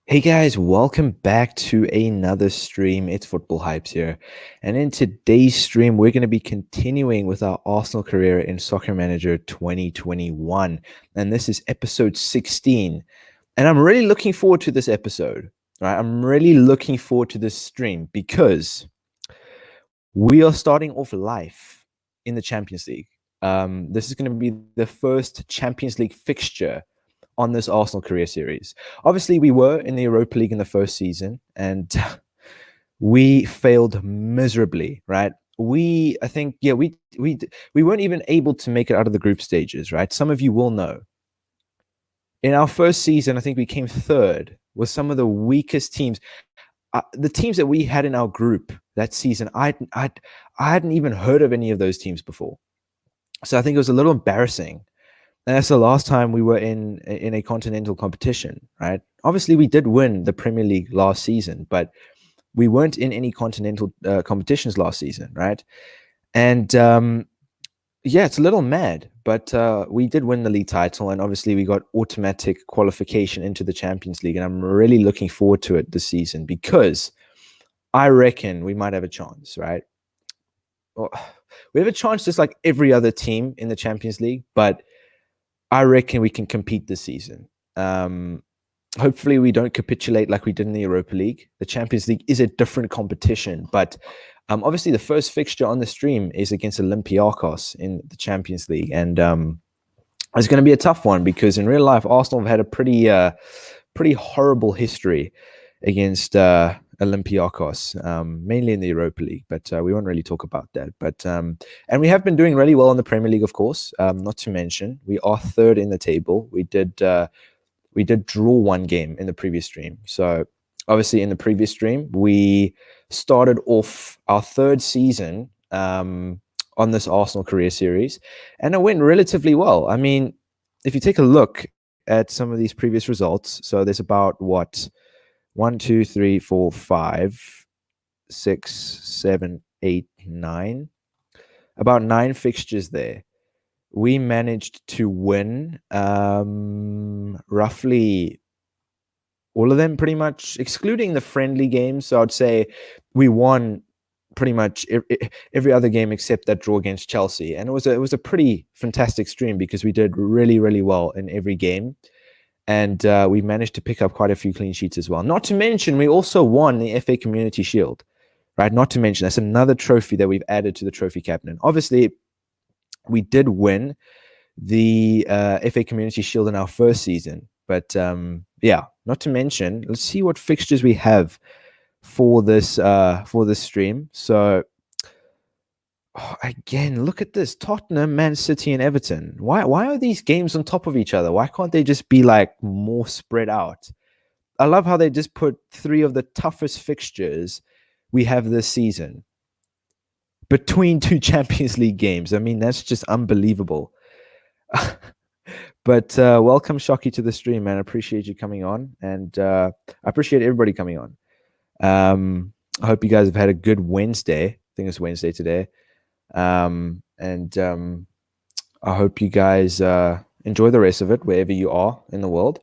Hey guys, welcome back to another stream. It's Football Hypes here. And in today's stream, we're going to be continuing with our Arsenal career in Soccer Manager 2021. And this is episode 16. And I'm really looking forward to this episode. Right? I'm really looking forward to this stream because we are starting off life in the Champions League. This is going to be the first Champions League fixture on this Arsenal career series. Obviously, we were in the Europa League in the first season, and we failed miserably. Right? I think, yeah, we weren't even able to make it out of the group stages. Right? Some of you will know. In our first season, I think we came third with some of the weakest teams. The teams that we had in our group that season, I hadn't even heard of any of those teams before. So I think it was a little embarrassing. And that's the last time we were in a continental competition, right? Obviously, we did win the Premier League last season, but we weren't in any continental competitions last season, right? And yeah, it's a little mad, but we did win the league title, and obviously we got automatic qualification into the Champions League, and I'm really looking forward to it this season because I reckon we might have a chance, right? Well, we have a chance just like every other team in the Champions League, but I reckon we can compete this season. Hopefully we don't capitulate like we did in the Europa League. The Champions League is a different competition, but obviously the first fixture on the stream is against Olympiacos in the Champions League, and it's going to be a tough one because in real life Arsenal have had a pretty horrible history against Olympiacos, mainly in the Europa League, but we won't really talk about that. But and we have been doing really well in the Premier League, of course. Not to mention, we are third in the table. We did draw one game in the previous stream. So obviously, in the previous stream, we started off our third season on this Arsenal career series, and it went relatively well. I mean, if you take a look at some of these previous results, so there's about what 1, 2, 3, 4, 5, 6, 7, 8, 9. About 9 fixtures there. We managed to win roughly all of them, pretty much, excluding the friendly games. So I'd say we won pretty much every other game except that draw against Chelsea. And it was a pretty fantastic stream because we did really, really well in every game. And we managed to pick up quite a few clean sheets as well. Not to mention, we also won the FA Community Shield, right? Not to mention, that's another trophy that we've added to the trophy cabinet. Obviously, we did win the FA Community Shield in our first season. But yeah, not to mention, let's see what fixtures we have for this stream. So again, look at this: Tottenham, Man City, and Everton. Why are these games on top of each other? Why can't they just be like more spread out? I love how they just put 3 of the toughest fixtures we have this season between 2 Champions League games. I mean, that's just unbelievable. But welcome, Shocky, to the stream, man. I appreciate you coming on, and I appreciate everybody coming on. I hope you guys have had a good Wednesday. I think it's Wednesday today. And I hope you guys enjoy the rest of it wherever you are in the world.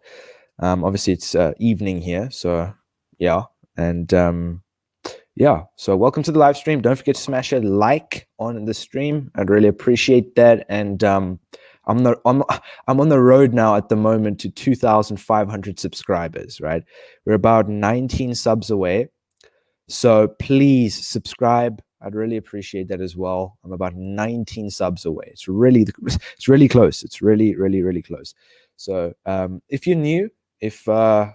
Obviously, it's evening here, so yeah. And yeah, so welcome to the live stream. Don't forget to smash a like on the stream. I'd really appreciate that. And I'm on the road now at the moment to 2,500 subscribers, right? We're about 19 subs away. So please subscribe. I'd really appreciate that as well. I'm about 19 subs away. It's really close. It's really, really, really close. So if you're new, if you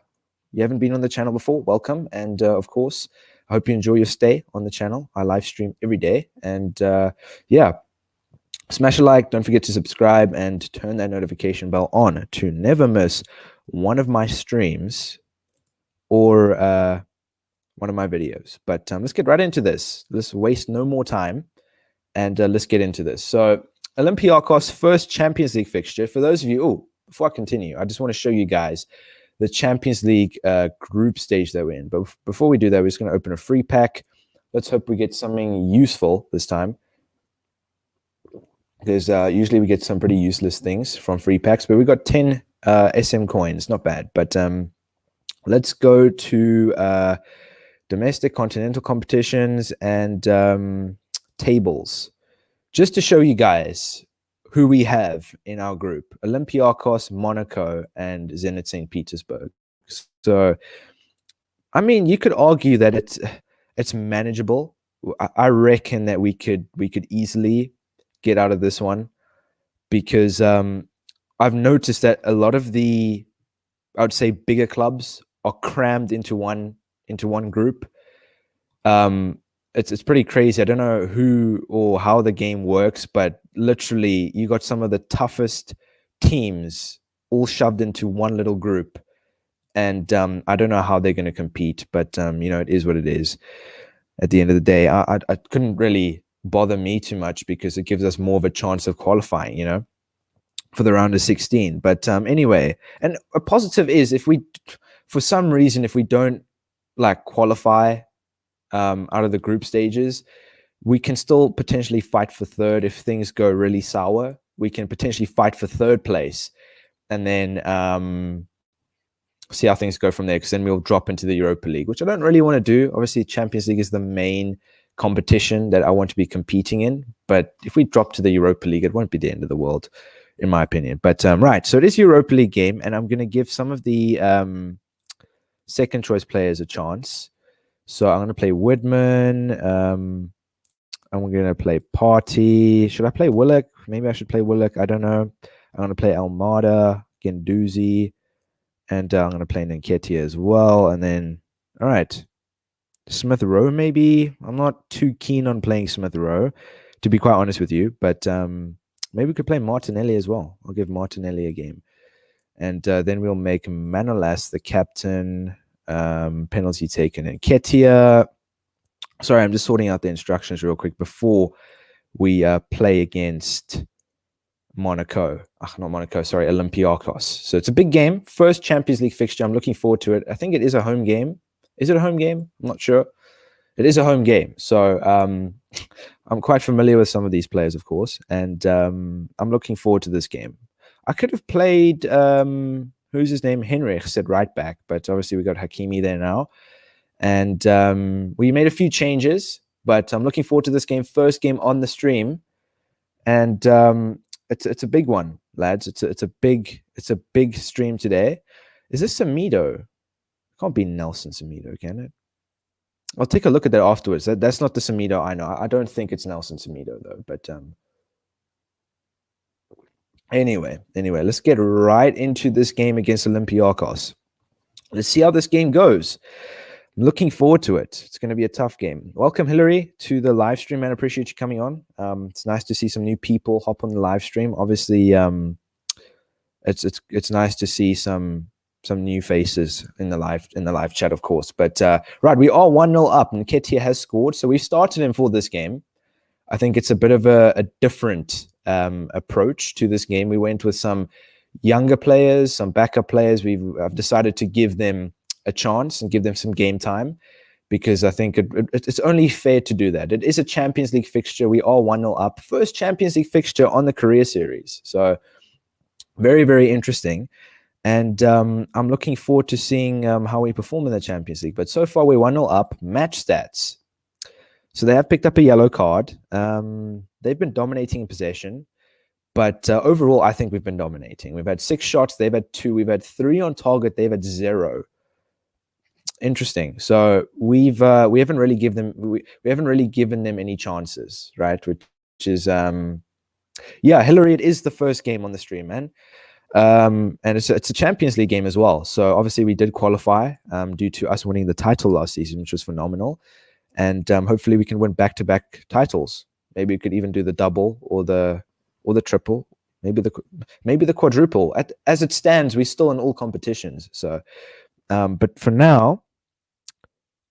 haven't been on the channel before, welcome. And of course, I hope you enjoy your stay on the channel. I live stream every day. And yeah, smash a like. Don't forget to subscribe and turn that notification bell on to never miss one of my streams or one of my videos. But let's get right into this. Let's waste no more time, and let's get into this. So Olympiacos' first Champions League fixture. For those of you, before I continue, I just want to show you guys the Champions League group stage that we're in. But before we do that, we're just going to open a free pack. Let's hope we get something useful this time, because usually we get some pretty useless things from free packs. But we got 10 SM coins, not bad. But Let's go to domestic continental competitions and tables, just to show you guys who we have in our group: Olympiacos, Monaco, and Zenit St. Petersburg. So, I mean, you could argue that it's manageable. I reckon that we could easily get out of this one, because I've noticed that a lot of the, I would say, bigger clubs are crammed into one group. It's pretty crazy. I don't know who or how the game works, but literally you got some of the toughest teams all shoved into one little group, and I don't know how they're going to compete, but it is what it is. At the end of the day, I couldn't really bother me too much, because it gives us more of a chance of qualifying, for the round of 16. But anyway, and a positive is, if we, for some reason, if we don't like qualify out of the group stages, we can still potentially fight for third. If things go really sour, we can potentially fight for third place, and then see how things go from there, because then we'll drop into the Europa League, which I don't really want to do. Obviously, Champions League is the main competition that I want to be competing in, but if we drop to the Europa League, it won't be the end of the world, in my opinion. But right, so it is a Europa League game, and I'm going to give some of the second choice players a chance. So I'm going to play Woodman. I'm going to play Party. Should I play Willock? Maybe I should play Willock. I don't know. I'm going to play Almada, Genduzi, and I'm going to play Nketiah as well. And then, all right, Smith Rowe maybe. I'm not too keen on playing Smith Rowe, to be quite honest with you. But maybe we could play Martinelli as well. I'll give Martinelli a game. And then we'll make Manolas the captain. Penalty taken, Nketiah. Sorry, I'm just sorting out the instructions real quick before we play against Monaco. Not Monaco, sorry, Olympiacos. So it's a big game. First Champions League fixture. I'm looking forward to it. I think it is a home game. Is it a home game? I'm not sure. It is a home game. So I'm quite familiar with some of these players, of course. And I'm looking forward to this game. I could have played... who's his name? Henrich said right back, but obviously we got Hakimi there now. And we made a few changes, but I'm looking forward to this game. First game on the stream. And it's a big one, lads. It's a big stream today. Is this Semedo? Can't be Nelson Semedo, can it? I'll take a look at that afterwards. That's not the Semedo I know. I don't think it's Nelson Semedo though, but Anyway, let's get right into this game against Olympiacos. Let's see how this game goes. I'm looking forward to it. It's going to be a tough game. Welcome, Hillary, to the live stream, man. I appreciate you coming on. It's nice to see some new people hop on the live stream. Obviously, it's nice to see some new faces in the live chat, of course. But right, we are 1-0 up, and Nketiah has scored. So we started him for this game. I think it's a bit of a different approach to this game. We went with some younger players, some backup players. I've decided to give them a chance and give them some game time, because I think it's only fair to do that. It is a Champions League fixture. We are 1-0 up. First Champions League fixture on the career series. So very, very interesting. And I'm looking forward to seeing how we perform in the Champions League. But so far, we're 1-0 up. Match stats. So they have picked up a yellow card. They've been dominating in possession. But overall, I think we've been dominating. We've had 6 shots. They've had 2. We've had 3 on target. They've had 0. Interesting. So we haven't really given them any chances, right? Which is yeah, Hillary. It is the first game on the stream, man. And it's a Champions League game as well. So obviously we did qualify due to us winning the title last season, which was phenomenal. And hopefully we can win back-to-back titles. Maybe we could even do the double or the triple, maybe the quadruple. As it stands, we're still in all competitions. So, but for now,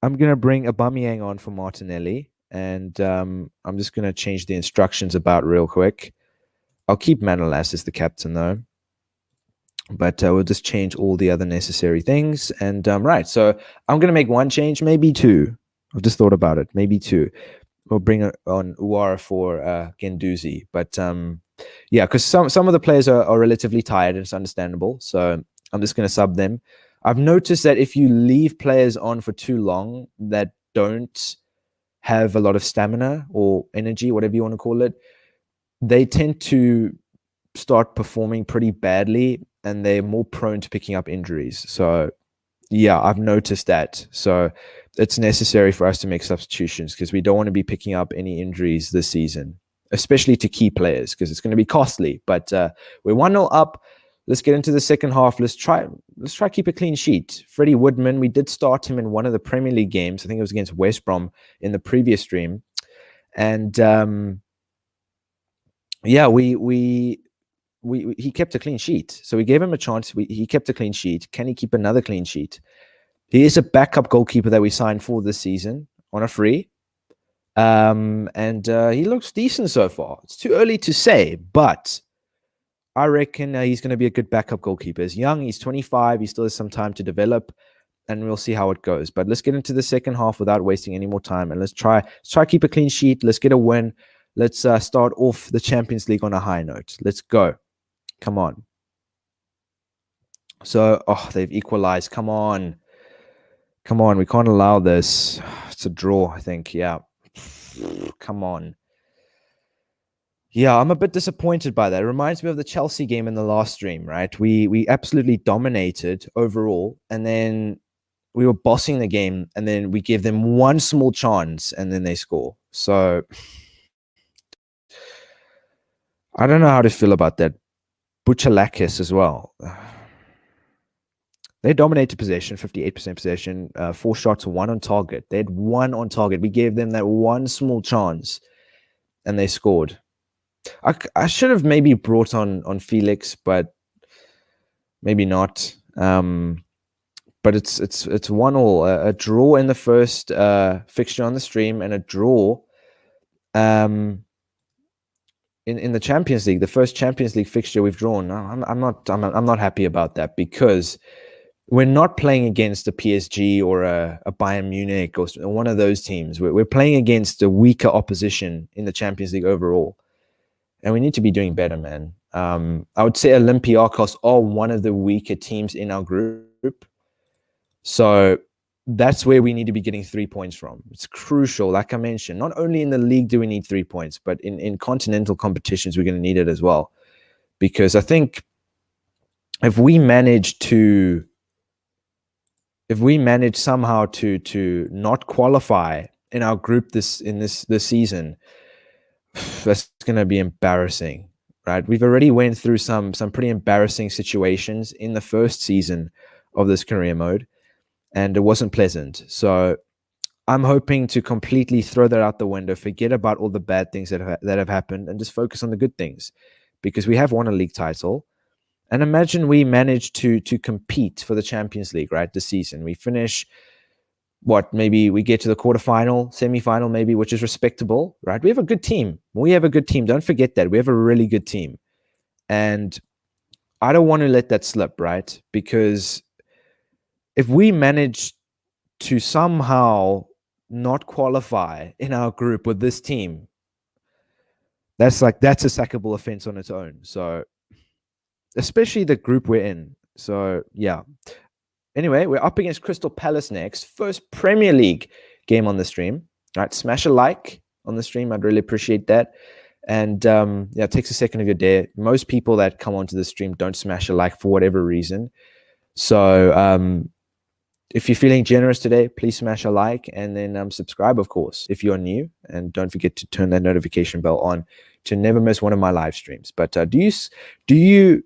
I'm gonna bring Aubameyang on for Martinelli, and I'm just gonna change the instructions about real quick. I'll keep Manolas as the captain though, but we'll just change all the other necessary things. And right, so I'm gonna make 1 change, maybe 2. I've just thought about it, maybe 2. We'll bring on Uwara for Genduzi, but yeah, because some of the players are relatively tired, and it's understandable. So I'm just going to sub them. I've noticed that if you leave players on for too long that don't have a lot of stamina or energy, whatever you want to call it, they tend to start performing pretty badly and they're more prone to picking up injuries. So yeah, I've noticed that. So it's necessary for us to make substitutions because we don't want to be picking up any injuries this season, especially to key players because it's going to be costly. But we're 1-0 up. Let's get into the second half. Let's try keep a clean sheet. Freddie Woodman, we did start him in one of the Premier League games. I think it was against West Brom in the previous stream. And yeah, he kept a clean sheet. So we gave him a chance. He kept a clean sheet. Can he keep another clean sheet? He is a backup goalkeeper that we signed for this season on a free. And he looks decent so far. It's too early to say, but I reckon he's going to be a good backup goalkeeper. He's young. He's 25. He still has some time to develop, and we'll see how it goes. But let's get into the second half without wasting any more time, and let's try keep a clean sheet. Let's get a win. Let's start off the Champions League on a high note. Let's go. Come on. So, they've equalized. Come on. Come on. We can't allow this. It's a draw, I think. Yeah. Come on. Yeah, I'm a bit disappointed by that. It reminds me of the Chelsea game in the last stream, right? We absolutely dominated overall, and then we were bossing the game, and then we give them one small chance, and then they score. So I don't know how to feel about that. Buchalakis as well. They dominated possession, 58% possession, 4 shots, 1 on target. They had 1 on target. We gave them that one small chance, and they scored. I should have maybe brought on Felix, but maybe not. But it's 1-1, a draw in the first fixture on the stream, and a draw in the Champions League, the first Champions League fixture we've drawn. I'm not happy about that because we're not playing against a PSG or a Bayern Munich or one of those teams. We're playing against a weaker opposition in the Champions League overall. And we need to be doing better, man. I would say Olympiacos are one of the weaker teams in our group. So that's where we need to be getting 3 points from. It's crucial, like I mentioned. Not only in the league do we need 3 points, but in continental competitions, we're going to need it as well. Because I think if we manage somehow to not qualify in our group this season, that's going to be embarrassing, right? We've already went through some pretty embarrassing situations in the first season of this career mode, and it wasn't pleasant. So I'm hoping to completely throw that out the window, forget about all the bad things that have happened, and just focus on the good things, because we have won a league title. And imagine we manage to compete for the Champions League, right, this season. We finish maybe we get to the quarterfinal, semifinal, maybe, which is respectable, right? We have a good team. Don't forget that. We have a really good team. And I don't want to let that slip, right? Because if we manage to somehow not qualify in our group with this team, that's a sackable offense on its own. So, especially the group we're in. So, yeah. Anyway, we're up against Crystal Palace next. First Premier League game on the stream. All right, smash a like on the stream. I'd really appreciate that. And it takes a second of your day. Most people that come onto the stream don't smash a like for whatever reason. So if you're feeling generous today, please smash a like and then subscribe, of course, if you're new. And don't forget to turn that notification bell on to never miss one of my live streams. But do you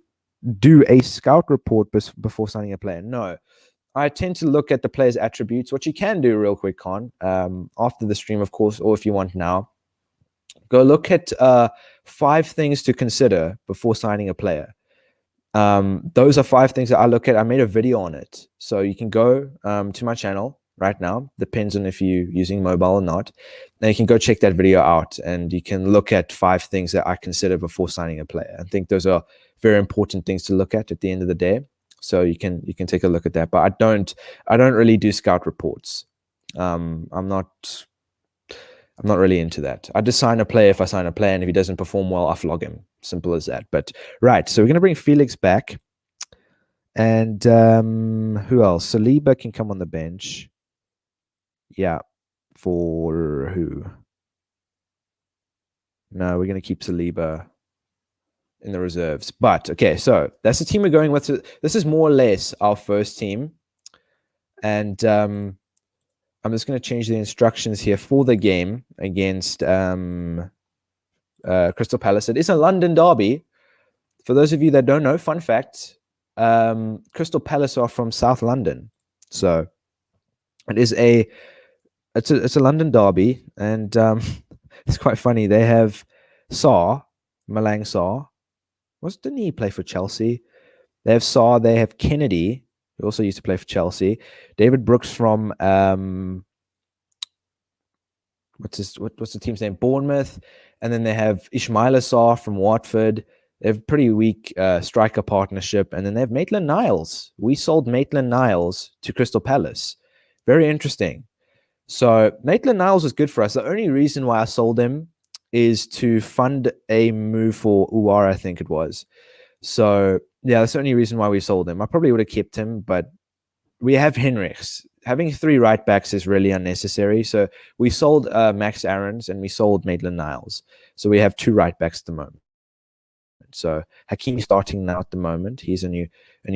do a scout report before signing a player? No. I tend to look at the player's attributes. What you can do real quick, Con, after the stream, of course, or if you want now, go look at 5 things to consider before signing a player. Those are 5 things that I look at. I made a video on it. So you can go to my channel right now. Depends on if you're using mobile or not. And you can go check that video out and you can look at 5 things that I consider before signing a player. I think those are very important things to look at the end of the day. So you can take a look at that. But I don't really do scout reports. I'm not really into that. I just sign a player if I sign a player, and if he doesn't perform well, I flog him. Simple as that. But right, so we're gonna bring Felix back. And who else? Saliba can come on the bench. Yeah. For who? No, we're going to keep Saliba in the reserves. But okay, so that's the team we're going with. This is more or less our first team. And I'm just going to change the instructions here for the game against Crystal Palace. It is a London derby. For those of you that don't know, fun fact, Crystal Palace are from South London. So it is it's a London derby, and it's quite funny. They have Malang Sarr. Didn't he play for Chelsea? They have Sarr. They have Kennedy, who also used to play for Chelsea. David Brooks from what's the team's name? Bournemouth. And then they have Ismaila Sarr from Watford. They have a pretty weak striker partnership. And then they have Maitland-Niles. We sold Maitland-Niles to Crystal Palace. Very interesting. So Maitland-Niles was good for us. The only reason why I sold him is to fund a move for Uwar, I think it was. So yeah, that's the only reason why we sold him. I probably would have kept him, but we have Henrichs. Having 3 right backs is really unnecessary. So we sold Max Aarons and we sold Maitland-Niles. So we have 2 right backs at the moment. So Hakimi starting now at the moment. He's a new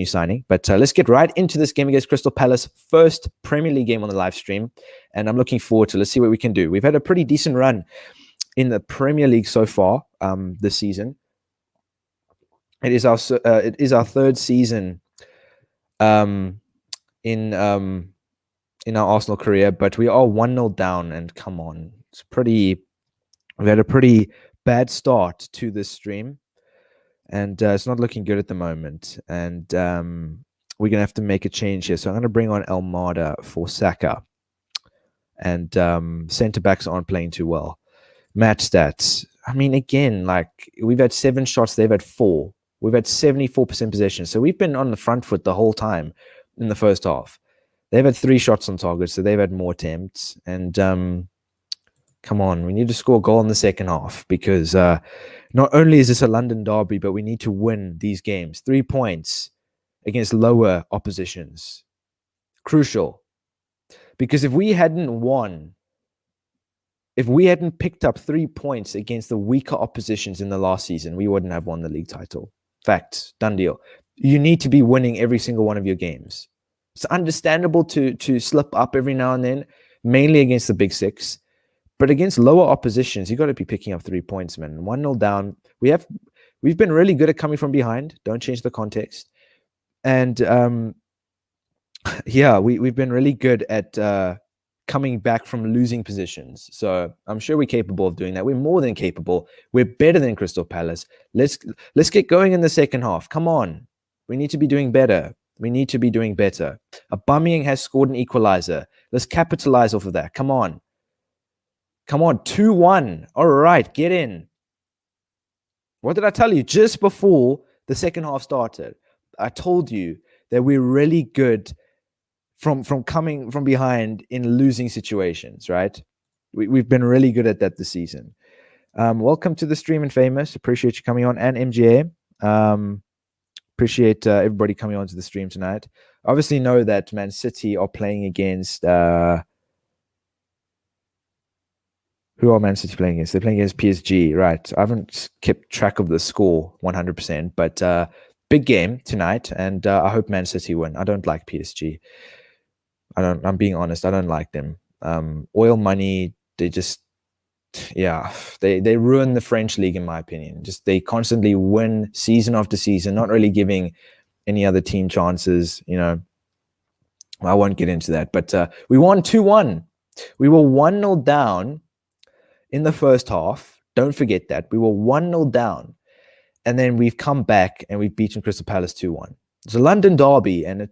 signing. But let's get right into this game against Crystal Palace. First Premier League game on the live stream. And I'm looking forward to. Let's see what we can do. We've had a pretty decent run in the Premier League so far this season. It is our 3rd season in our Arsenal career, but we are 1-0 down, and come on, we've had a pretty bad start to this stream, and it's not looking good at the moment, and we're going to have to make a change here. So I'm going to bring on Almada for Saka, and centre-backs aren't playing too well. Match stats, I mean, again, like, we've had 7 shots, they've had 4. We've had 74% possession, so we've been on the front foot the whole time in the first half. They've had 3 shots on target, so they've had more attempts. And come on, we need to score a goal in the second half, because not only is this a London derby, but we need to win these games. 3 points against lower oppositions. Crucial. Because if we hadn't picked up 3 points against the weaker oppositions in the last season, we wouldn't have won the league title. Fact, done deal. You need to be winning every single one of your games. It's understandable to slip up every now and then, mainly against the big 6. But against lower oppositions, you got to be picking up 3 points, man. 1-0 down. We've been really good at coming from behind. Don't change the context. And yeah, we've been really good at coming back from losing positions. So I'm sure we're capable of doing that. We're more than capable. We're better than Crystal Palace. Let's get going in the second half. Come on. We need to be doing better. We need to be doing better. Aubameyang has scored an equalizer. Let's capitalize off of that. Come on. Come on. 2-1. All right. Get in. What did I tell you? Just before the second half started, I told you that we're really good from coming from behind in losing situations, right? We've been really good at that this season. Welcome to the stream, and Famous. Appreciate you coming on, and MGA. Appreciate everybody coming on to the stream tonight. Obviously know that Man City are playing against who are Man City playing against? They're playing against PSG, right? I haven't kept track of the score 100%, but big game tonight, and I hope Man City win. I don't like PSG. I'm being honest. I don't like them. Oil money. They just, yeah, they ruin the French league, in my opinion. Just they constantly win season after season, not really giving any other team chances. You know, I won't get into that. But we won 2-1. We were 1-0 down in the first half. Don't forget that. We were 1-0 down. And then we've come back and we've beaten Crystal Palace 2-1. It's a London derby, and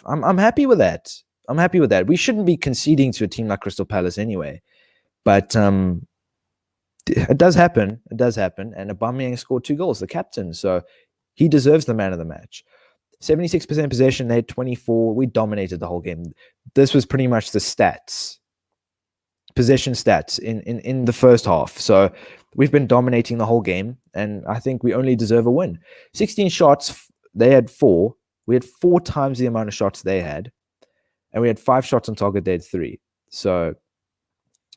I'm happy with that. I'm happy with that. We shouldn't be conceding to a team like Crystal Palace anyway. But it does happen. It does happen. And Aubameyang scored 2 goals, the captain. So he deserves the man of the match. 76% possession. They had 24. We dominated the whole game. This was pretty much the stats. Possession stats in the first half. So we've been dominating the whole game. And I think we only deserve a win. 16 shots. They had 4. We had 4 times the amount of shots they had, and we had 5 shots on target. They had 3. So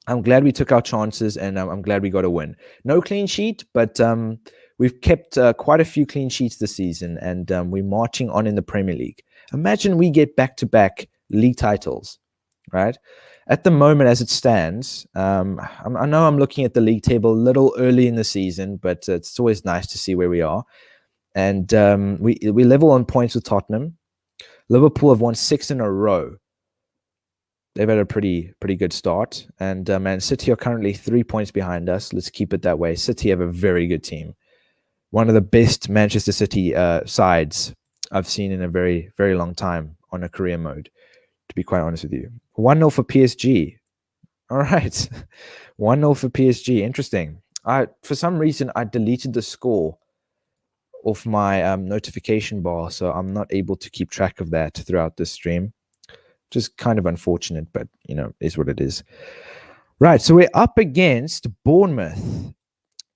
I'm glad we took our chances, and I'm glad we got a win. No clean sheet, but we've kept quite a few clean sheets this season, and we're marching on in the Premier League. Imagine we get back-to-back league titles, right? At the moment, as it stands, I know I'm looking at the league table a little early in the season, but it's always nice to see where we are. And we level on points with Tottenham. Liverpool have won 6 in a row. They've had a pretty good start. And Man City are currently 3 points behind us. Let's keep it that way. City have a very good team. One of the best Manchester City sides I've seen in a very, very long time on a career mode, to be quite honest with you. 1-0 for PSG. All right. 1-0 for PSG. Interesting. For some reason, I deleted the score off my notification bar, so I'm not able to keep track of that throughout this stream. Just kind of unfortunate, but, is what it is. Right, so we're up against Bournemouth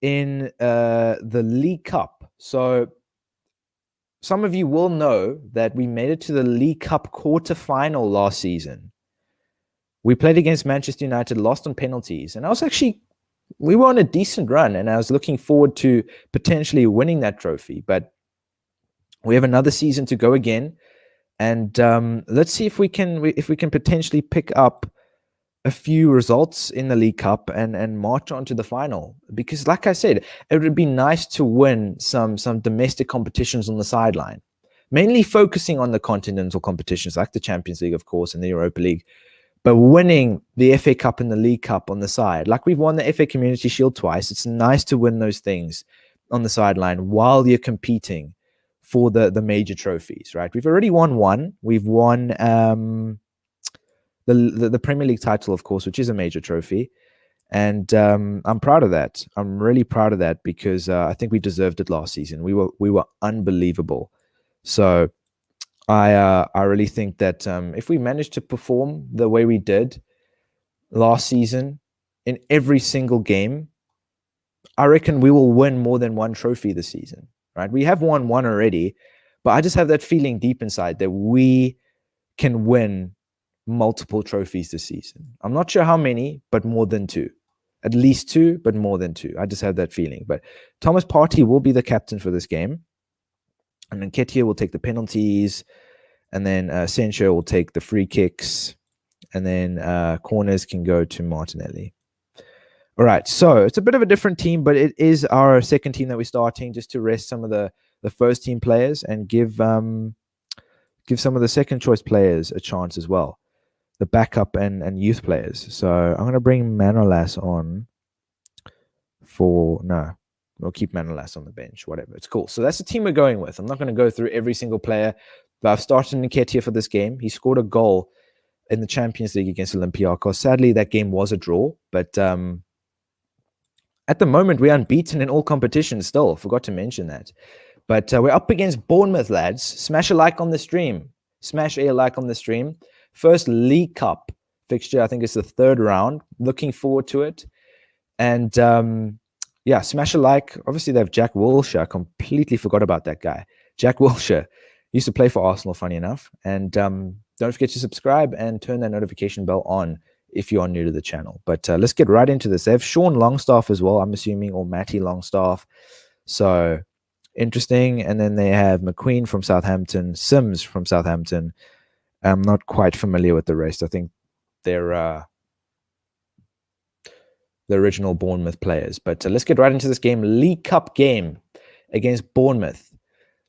in the League Cup. So some of you will know that we made it to the League Cup quarterfinal last season. We played against Manchester United, lost on penalties, and we were on a decent run, and I was looking forward to potentially winning that trophy. But we have another season to go again, and let's see if we can potentially pick up a few results in the League Cup and march on to the final. Because, like I said, it would be nice to win some domestic competitions on the sideline, mainly focusing on the continental competitions like the Champions League, of course, and the Europa League. But winning the FA Cup and the League Cup on the side, like we've won the FA Community Shield twice, it's nice to win those things on the sideline while you're competing for the major trophies, right? We've already won one. We've won the Premier League title, of course, which is a major trophy. And I'm proud of that. I'm really proud of that because I think we deserved it last season. We were unbelievable. So I really think that if we manage to perform the way we did last season in every single game, I reckon we will win more than one trophy this season, right? We have won one already, but I just have that feeling deep inside that we can win multiple trophies this season. I'm not sure how many, but more than 2. At least 2, but more than 2. I just have that feeling. But Thomas Partey will be the captain for this game. And then Nketiah will take the penalties. And then Sancho will take the free kicks. And then corners can go to Martinelli. All right, so it's a bit of a different team, but it is our second team that we're starting just to rest some of the first team players and give some of the second choice players a chance as well. The backup and youth players. So I'm going to bring Manolas on we'll keep Manolas on the bench, whatever. It's cool. So that's the team we're going with. I'm not going to go through every single player, but I've started Nketiah for this game. He scored a goal in the Champions League against Olympiacos. Sadly, that game was a draw, but at the moment, we're unbeaten in all competitions still. Forgot to mention that. But we're up against Bournemouth, lads. Smash a like on the stream. Smash a like on the stream. First League Cup fixture. I think it's the 3rd round. Looking forward to it. And smash a like. Obviously, they have Jack Wilshere. I completely forgot about that guy. Jack Wilshere used to play for Arsenal, funny enough. And don't forget to subscribe and turn that notification bell on if you are new to the channel. But let's get right into this. They have Sean Longstaff as well, I'm assuming, or Matty Longstaff. So interesting. And then they have McQueen from Southampton, Sims from Southampton. I'm not quite familiar with the rest. I think they're the original Bournemouth players. But let's get right into this game. League Cup game against Bournemouth.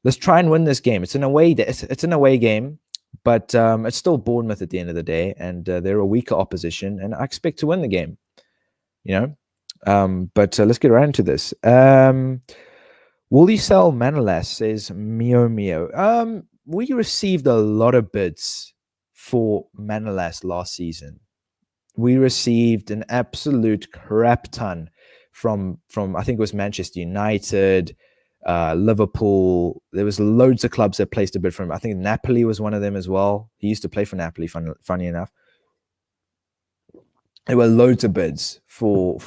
Let's try and win this game. It's an away game, but it's still Bournemouth at the end of the day, and they're a weaker opposition, and I expect to win the game. But let's get right into this. Will you sell Manolas? Says Mio. We received a lot of bids for Manolas last season. We received an absolute crap ton from I think it was Manchester United, Liverpool. There was loads of clubs that placed a bid for him. I think Napoli was one of them as well. He used to play for Napoli, funny enough. There were loads of bids for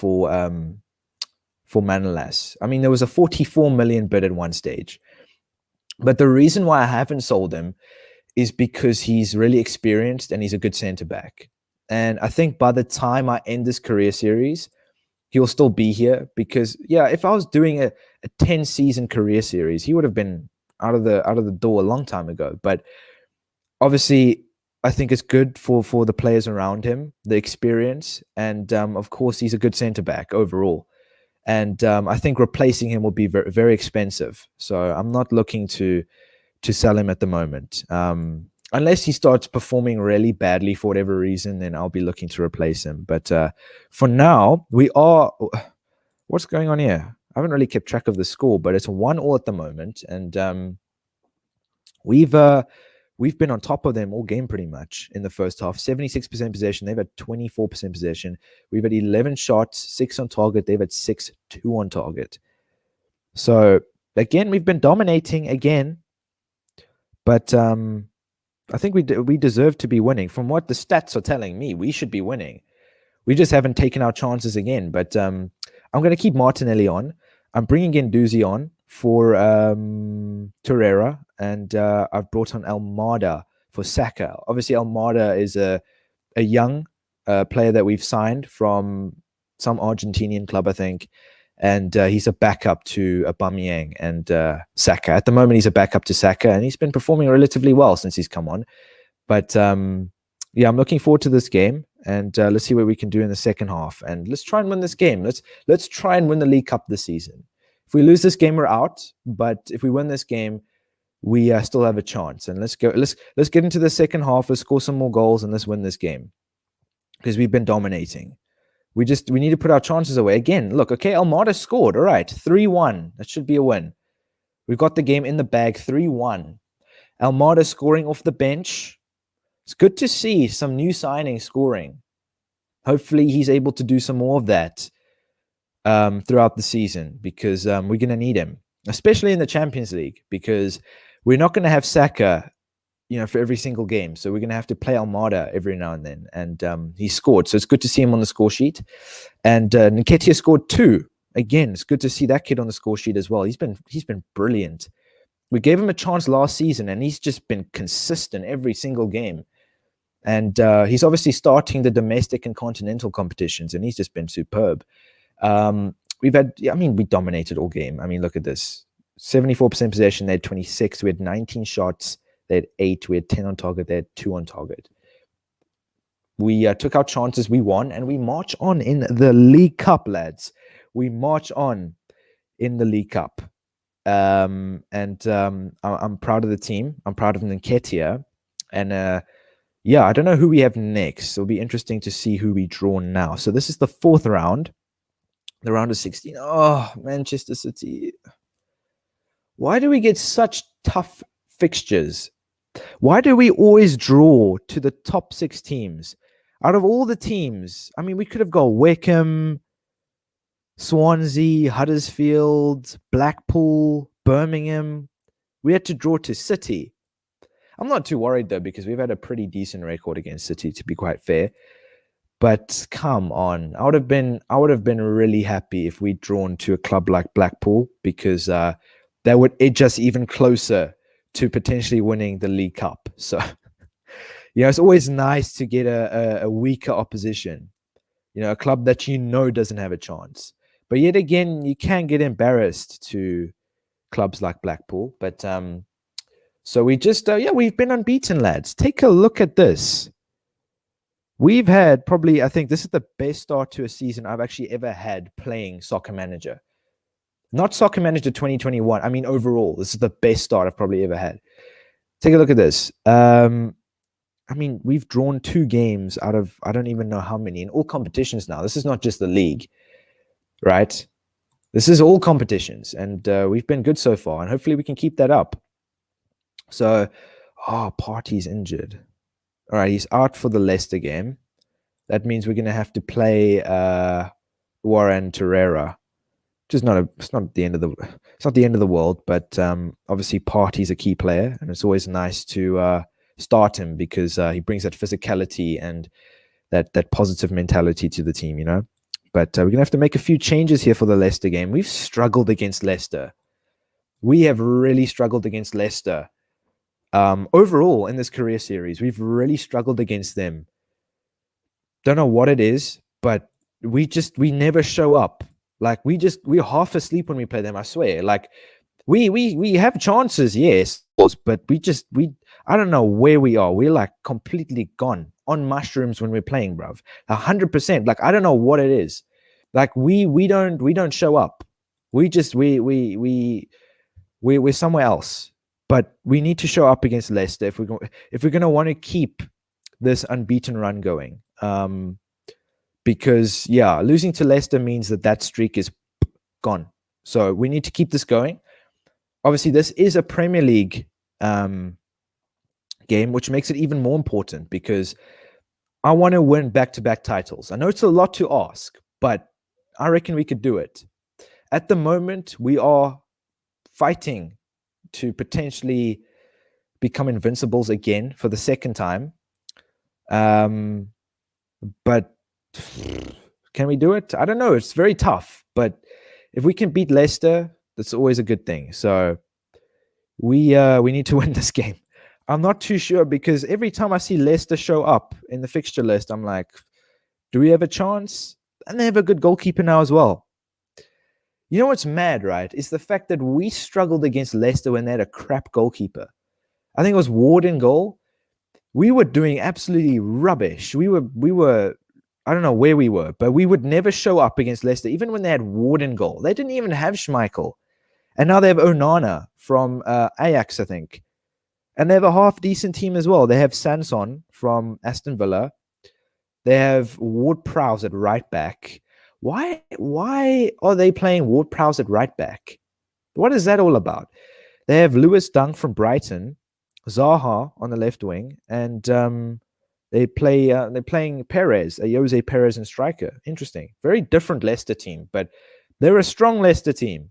Manolas. I mean, there was a 44 million bid at one stage. But the reason why I haven't sold him is because he's really experienced and he's a good center back. And I think by the time I end this career series, he'll still be here because yeah, if I was doing a 10 season career series, he would have been out of the door a long time ago. But obviously, I think it's good for the players around him, the experience, and of course, he's a good center back overall. And I think replacing him will be very, very expensive. So I'm not looking to sell him at the moment. Unless he starts performing really badly for whatever reason, then I'll be looking to replace him. But for now, we are. What's going on here? I haven't really kept track of the score, but it's 1-1 at the moment, and we've we've been on top of them all game pretty much in the first half. 76% possession. They've had 24% possession. We've had 11 shots, 6 on target. They've had 6, 2 on target. So again, we've been dominating again, but I think we deserve to be winning. From what the stats are telling me, we should be winning. We just haven't taken our chances again. But I'm going to keep Martinelli on. I'm bringing in Doozy on for Torreira, and I've brought on Almada for Saka. Obviously, Almada is a young player that we've signed from some Argentinian club, I think, and he's a backup to Aubameyang and Saka. At the moment, he's a backup to Saka, and he's been performing relatively well since he's come on. But yeah, I'm looking forward to this game, and let's see what we can do in the second half, and let's try and win this game. Let's try and win the League Cup this season. If we lose this game, we're out. But if we win this game, we still have a chance. And let's go. Let's get into the second half. Let's score some more goals, and let's win this game because we've been dominating. We need to put our chances away. Again, look, okay, Almada scored. All right, 3-1. That should be a win. We've got the game in the bag, 3-1. Almada scoring off the bench. It's good to see some new signings scoring. Hopefully, he's able to do some more of that throughout the season because we're going to need him, especially in the Champions League, because we're not going to have Saka for every single game. So we're going to have to play Almada every now and then. And he scored. So it's good to see him on the score sheet. And Nketiah scored 2. Again, it's good to see that kid on the score sheet as well. He's been brilliant. We gave him a chance last season, and he's just been consistent every single game. And he's obviously starting the domestic and continental competitions, and he's just been superb. We dominated all game. I mean, look at this. 74% possession. They had 26. We had 19 shots. They had 8. We had 10 on target. They had 2 on target. We took our chances. We won, and we march on in the League Cup, lads. We march on in the League Cup. I'm proud of the team. I'm proud of Nketiah. And yeah, I don't know who we have next. It'll be interesting to see who we draw now. So this is the 4th round. The round of 16. Oh, Manchester City. Why do we get such tough fixtures? Why do we always draw to the top 6 teams? Out of all the teams, I mean, we could have got Wickham, Swansea, Huddersfield, Blackpool, Birmingham. We had to draw to City. I'm not too worried, though, because we've had a pretty decent record against City, to be quite fair. But come on, I would have been really happy if we'd drawn to a club like Blackpool, because that would edge us even closer to potentially winning the League Cup. So, it's always nice to get a weaker opposition, a club that doesn't have a chance. But yet again, you can get embarrassed to clubs like Blackpool. But so we just, we've been unbeaten, lads. Take a look at this. We've had probably, I think this is the best start to a season I've actually ever had playing Soccer Manager. Not Soccer Manager 2021. I mean, overall, this is the best start I've probably ever had. Take a look at this. I mean, we've drawn 2 games out of, I don't even know how many, in all competitions now. This is not just the league, right? This is all competitions, and we've been good so far, and hopefully we can keep that up. So, Partey's injured. All right, he's out for the Leicester game. That means we're going to have to play Warren Torreira. It's not the end of the world, but obviously Partey's a key player, and it's always nice to start him because he brings that physicality and that positive mentality to the team, But we're gonna have to make a few changes here for the Leicester game. We've struggled against Leicester. we have really struggled against Leicester. Overall, in this career series, we've really struggled against them. Don't know what it is, but we never show up. Like we're half asleep when we play them, I swear. Like we have chances, yes, but we I don't know where we are. We're like completely gone on mushrooms when we're playing, bruv. 100%. Like I don't know what it is. Like we don't show up. We just we're somewhere else. But we need to show up against Leicester if we're gonna want to keep this unbeaten run going. Because yeah, losing to Leicester means that streak is gone. So we need to keep this going. Obviously, this is a Premier League game, which makes it even more important because I want to win back-to-back titles. I know it's a lot to ask, but I reckon we could do it. At the moment, we are fighting to potentially become invincibles again for the second time. But can we do it? I don't know. It's very tough. But if we can beat Leicester, that's always a good thing. So we need to win this game. I'm not too sure because every time I see Leicester show up in the fixture list, I'm like, do we have a chance? And they have a good goalkeeper now as well. You know what's mad, right? Is the fact that we struggled against Leicester when they had a crap goalkeeper. I think it was Ward in goal. We were doing absolutely rubbish. We were I don't know where we were, but we would never show up against Leicester, even when they had Ward in goal. They didn't even have Schmeichel. And now they have Onana from Ajax, I think. And they have a half-decent team as well. They have Sanson from Aston Villa. They have Ward-Prowse at right back. Why are they playing Ward-Prowse at right back? What is that all about? They have Lewis Dunk from Brighton, Zaha on the left wing, and they're playing Perez, a Jose Perez and striker. Interesting. Very different Leicester team, but they're a strong Leicester team.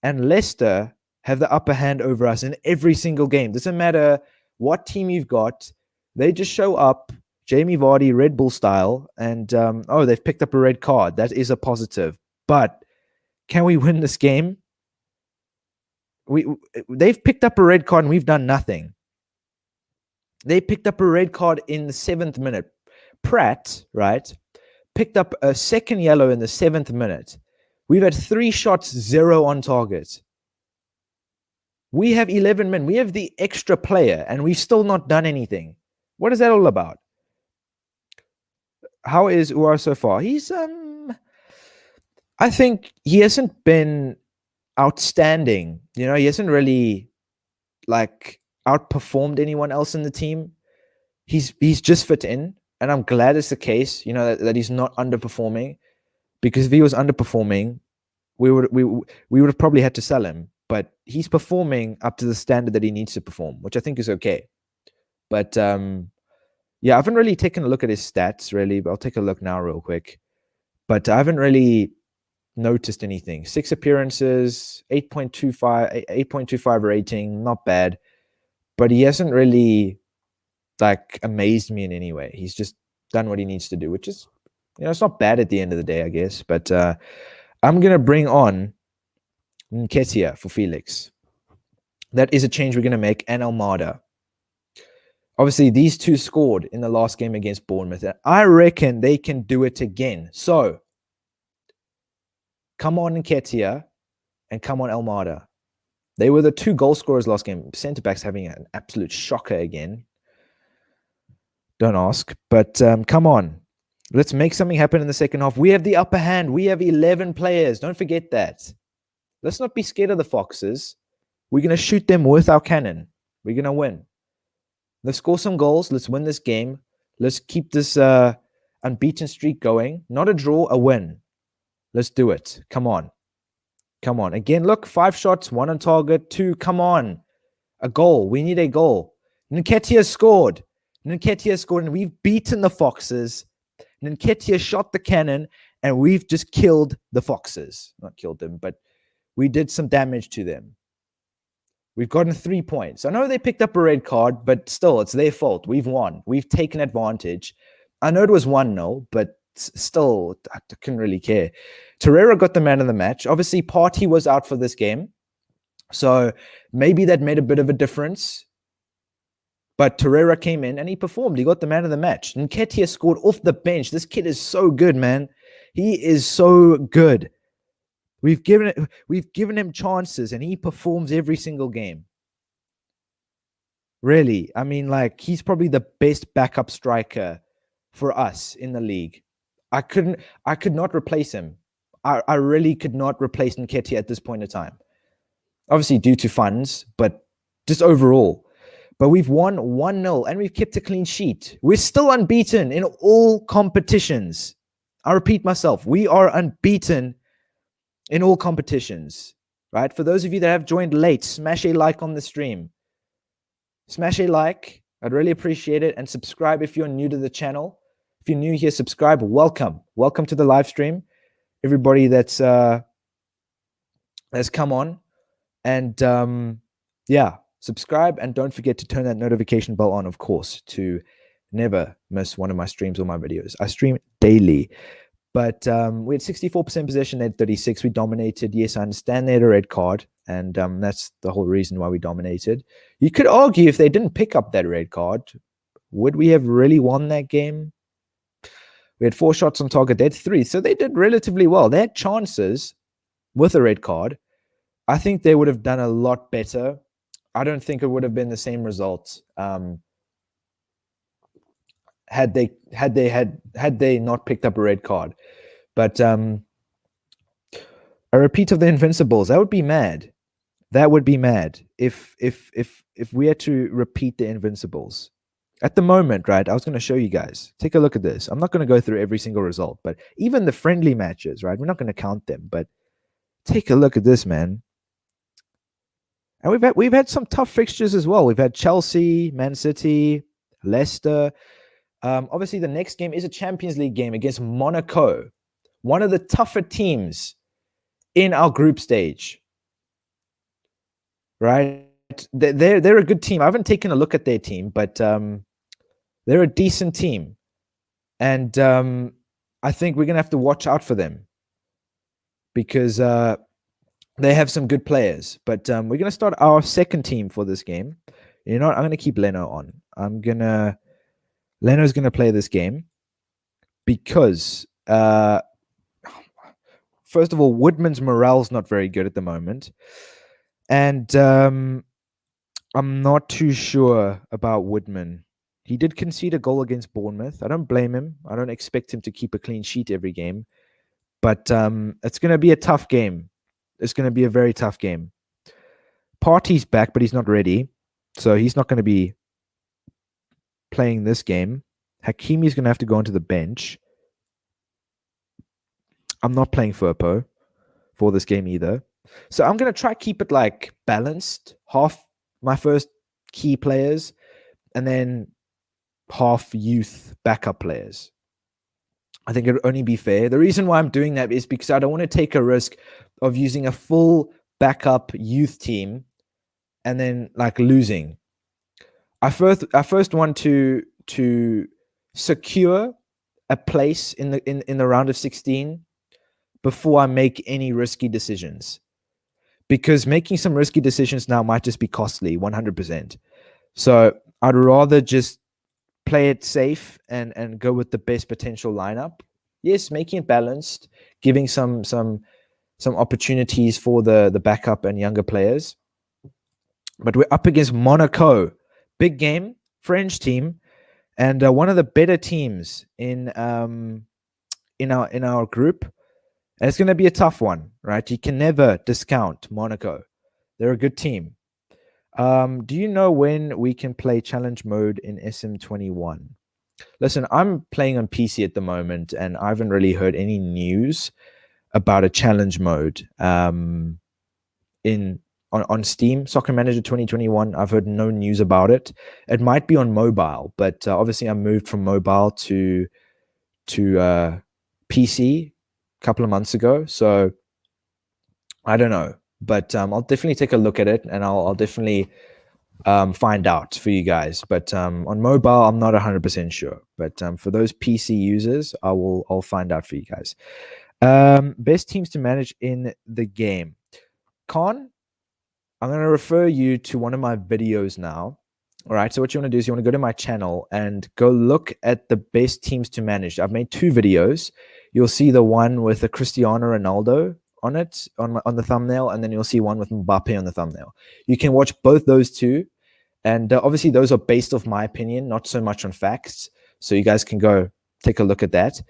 And Leicester have the upper hand over us in every single game. Doesn't matter what team you've got. They just show up, Jamie Vardy, Red Bull style, and they've picked up a red card. That is a positive. But can we win this game? They've picked up a red card and we've done nothing. They picked up a red card in the 7th minute. Pratt, right, picked up a second yellow in the 7th minute. We've had 3 shots, 0 on target. We have 11 men. We have the extra player, and we've still not done anything. What is that all about? How is Uar so far? He's I think he hasn't been outstanding. You know, he hasn't really like outperformed anyone else in the team. He's just fit in, and I'm glad it's the case. You know that he's not underperforming, because if he was underperforming, we would have probably had to sell him. But he's performing up to the standard that he needs to perform, which I think is okay. But yeah, I haven't really taken a look at his stats, really. But I'll take a look now real quick. But I haven't really noticed anything. 6 appearances, 8.25 rating, not bad. But he hasn't really like amazed me in any way. He's just done what he needs to do, which is, you know, it's not bad at the end of the day, I guess. But I'm going to bring on Nketiah for Felix. That is a change we're going to make, and Almada. Obviously, these two scored in the last game against Bournemouth. And I reckon they can do it again. So, come on Nketiah and come on Almada. They were the 2 goal scorers last game. Centre-backs having an absolute shocker again. Don't ask. But come on. Let's make something happen in the second half. We have the upper hand. We have 11 players. Don't forget that. Let's not be scared of the Foxes. We're going to shoot them with our cannon. We're going to win. Let's score some goals. Let's win this game. Let's keep this unbeaten streak going. Not a draw, a win. Let's do it. Come on. Come on. Again, look, 5 shots, 1 on target, 2. Come on. A goal. We need a goal. Nketiah scored. Nketiah scored, and we've beaten the Foxes. Nketiah shot the cannon, and we've just killed the Foxes. Not killed them, but we did some damage to them. We've gotten 3 points. I know they picked up a red card, but still, it's their fault. We've won. We've taken advantage. I know it was 1-0, but still, I couldn't really care. Torreira got the man of the match. Obviously, Partey was out for this game. So maybe that made a bit of a difference. But Torreira came in and he performed. He got the man of the match. And Nketiah scored off the bench. This kid is so good, man. He is so good. We've given him chances and he performs every single game. Really. I mean, like, he's probably the best backup striker for us in the league. I could not replace him. I really could not replace Nketiah at this point in time. Obviously due to funds, but just overall. But we've won 1-0 and we've kept a clean sheet. We're still unbeaten in all competitions. I repeat myself, we are unbeaten in all competitions, right? For those of you that have joined late, smash a like on the stream. Smash a like. I'd really appreciate it. And subscribe if you're new to the channel. If you're new here, subscribe. Welcome. Welcome to the live stream. Everybody that's come on. And yeah, subscribe and don't forget to turn that notification bell on, of course, to never miss one of my streams or my videos. I stream daily, but we had 64% possession, they had 36. We dominated. Yes, I understand they had a red card, and that's the whole reason why we dominated. You could argue if they didn't pick up that red card, would we have really won that game? We had 4 shots on target. They had 3, so they did relatively well. They had chances with a red card. I think they would have done a lot better. I don't think it would have been the same results had they not picked up a red card. But a repeat of the Invincibles, that would be mad. That would be mad if we had to repeat the Invincibles. At the moment, right, I was going to show you guys. Take a look at this. I'm not going to go through every single result, but even the friendly matches, right, we're not going to count them. But take a look at this, man. And we've had some tough fixtures as well. We've had Chelsea, Man City, Leicester. Obviously, the next game is a Champions League game against Monaco, one of the tougher teams in our group stage. Right? They're a good team. I haven't taken a look at their team, but they're a decent team. And I think we're going to have to watch out for them because they have some good players. But we're going to start our second team for this game. You know what? I'm going to keep Leno on. Leno's going to play this game because, first of all, Woodman's morale's not very good at the moment. And I'm not too sure about Woodman. He did concede a goal against Bournemouth. I don't blame him. I don't expect him to keep a clean sheet every game. But it's going to be a tough game. It's going to be a very tough game. Partey's back, but he's not ready. So he's not going to be playing this game. Hakimi's going to have to go onto the bench. I'm not playing Firpo for this game either. So I'm going to try to keep it like balanced. Half my first key players and then half youth backup players. I think it would only be fair. The reason why I'm doing that is because I don't want to take a risk of using a full backup youth team and then like losing. I first want to secure a place in the round of 16 before I make any risky decisions. Because making some risky decisions now might just be costly, 100%. So I'd rather just play it safe and go with the best potential lineup. Yes, making it balanced, giving some opportunities for the backup and younger players. But we're up against Monaco, big game, French team, and one of the better teams in our group. And it's going to be a tough one, right? You can never discount Monaco. They're a good team. Do you know when we can play challenge mode in SM21? Listen, I'm playing on PC at the moment, and I haven't really heard any news about a challenge mode on Steam. Soccer Manager 2021, I've heard no news about it. It might be on mobile, but obviously I moved from mobile to PC a couple of months ago, so I don't know. But I'll definitely take a look at it, and I'll definitely find out for you guys. But on mobile, I'm not 100% sure. But for those PC users, I'll find out for you guys. Best teams to manage in the game. Khan, I'm going to refer you to one of my videos now. All right. So what you want to do is you want to go to my channel and go look at the best teams to manage. I've made 2 videos. You'll see the one with the Cristiano Ronaldo on it on the thumbnail, and then you'll see one with Mbappe on the thumbnail. You can watch both those two, and obviously those are based off my opinion, not so much on facts. So you guys can go take a look at that.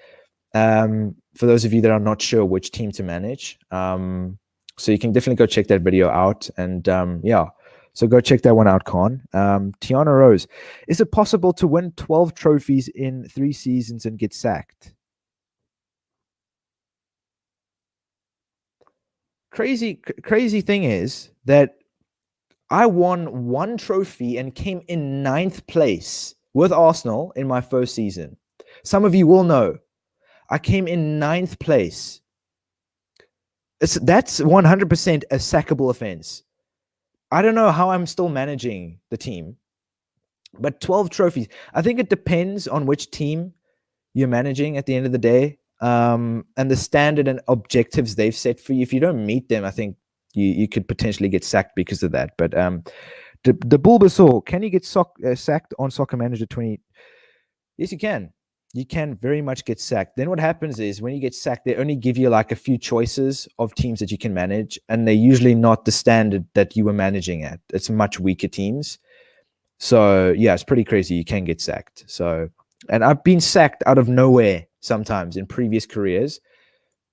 For those of you that are not sure which team to manage, so you can definitely go check that video out. And yeah, so go check that one out, Con. Tiana Rose, is it possible to win 12 trophies in 3 seasons and get sacked? Crazy thing is that I won 1 trophy and came in 9th place with Arsenal in my first season. Some of you will know I came in 9th place. That's 100% a sackable offense. I don't know how I'm still managing the team, but 12 trophies. I think it depends on which team you're managing at the end of the day, and the standard and objectives they've set for you. If you don't meet them, I think you could potentially get sacked because of that. But the Bulbasaur, can you get sacked on Soccer Manager 20? Yes, you can. You can very much get sacked. Then what happens is when you get sacked, they only give you like a few choices of teams that you can manage, and they're usually not the standard that you were managing at. It's much weaker teams. So yeah, it's pretty crazy. You can get sacked. So, and I've been sacked out of nowhere sometimes in previous careers,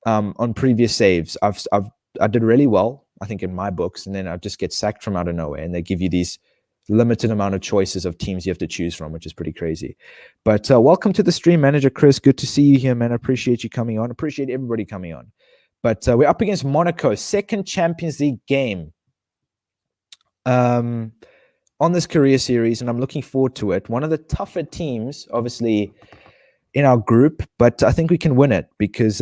on previous saves. I did really well, I think, in my books, and then I just get sacked from out of nowhere, and they give you these limited amount of choices of teams you have to choose from, which is pretty crazy. But welcome to the stream, Manager Chris. Good to see you here, man. I appreciate you coming on. Appreciate everybody coming on. But we're up against Monaco, second Champions League game on this career series, and I'm looking forward to it. One of the tougher teams, obviously, in our group, but I think we can win it because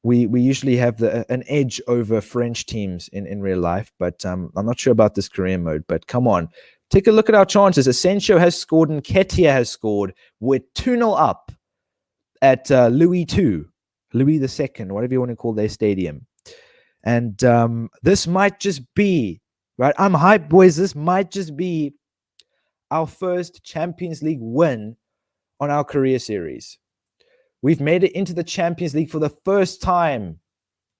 we usually have an edge over French teams in real life. But I'm not sure about this career mode. But come on. Take a look at our chances. Asensio has scored and Ketia has scored. We're 2-0 up at Louis II, Louis II, whatever you want to call their stadium. And this might just be, right? I'm hyped, boys. This might just be our first Champions League win on our career series. We've made it into the Champions League for the first time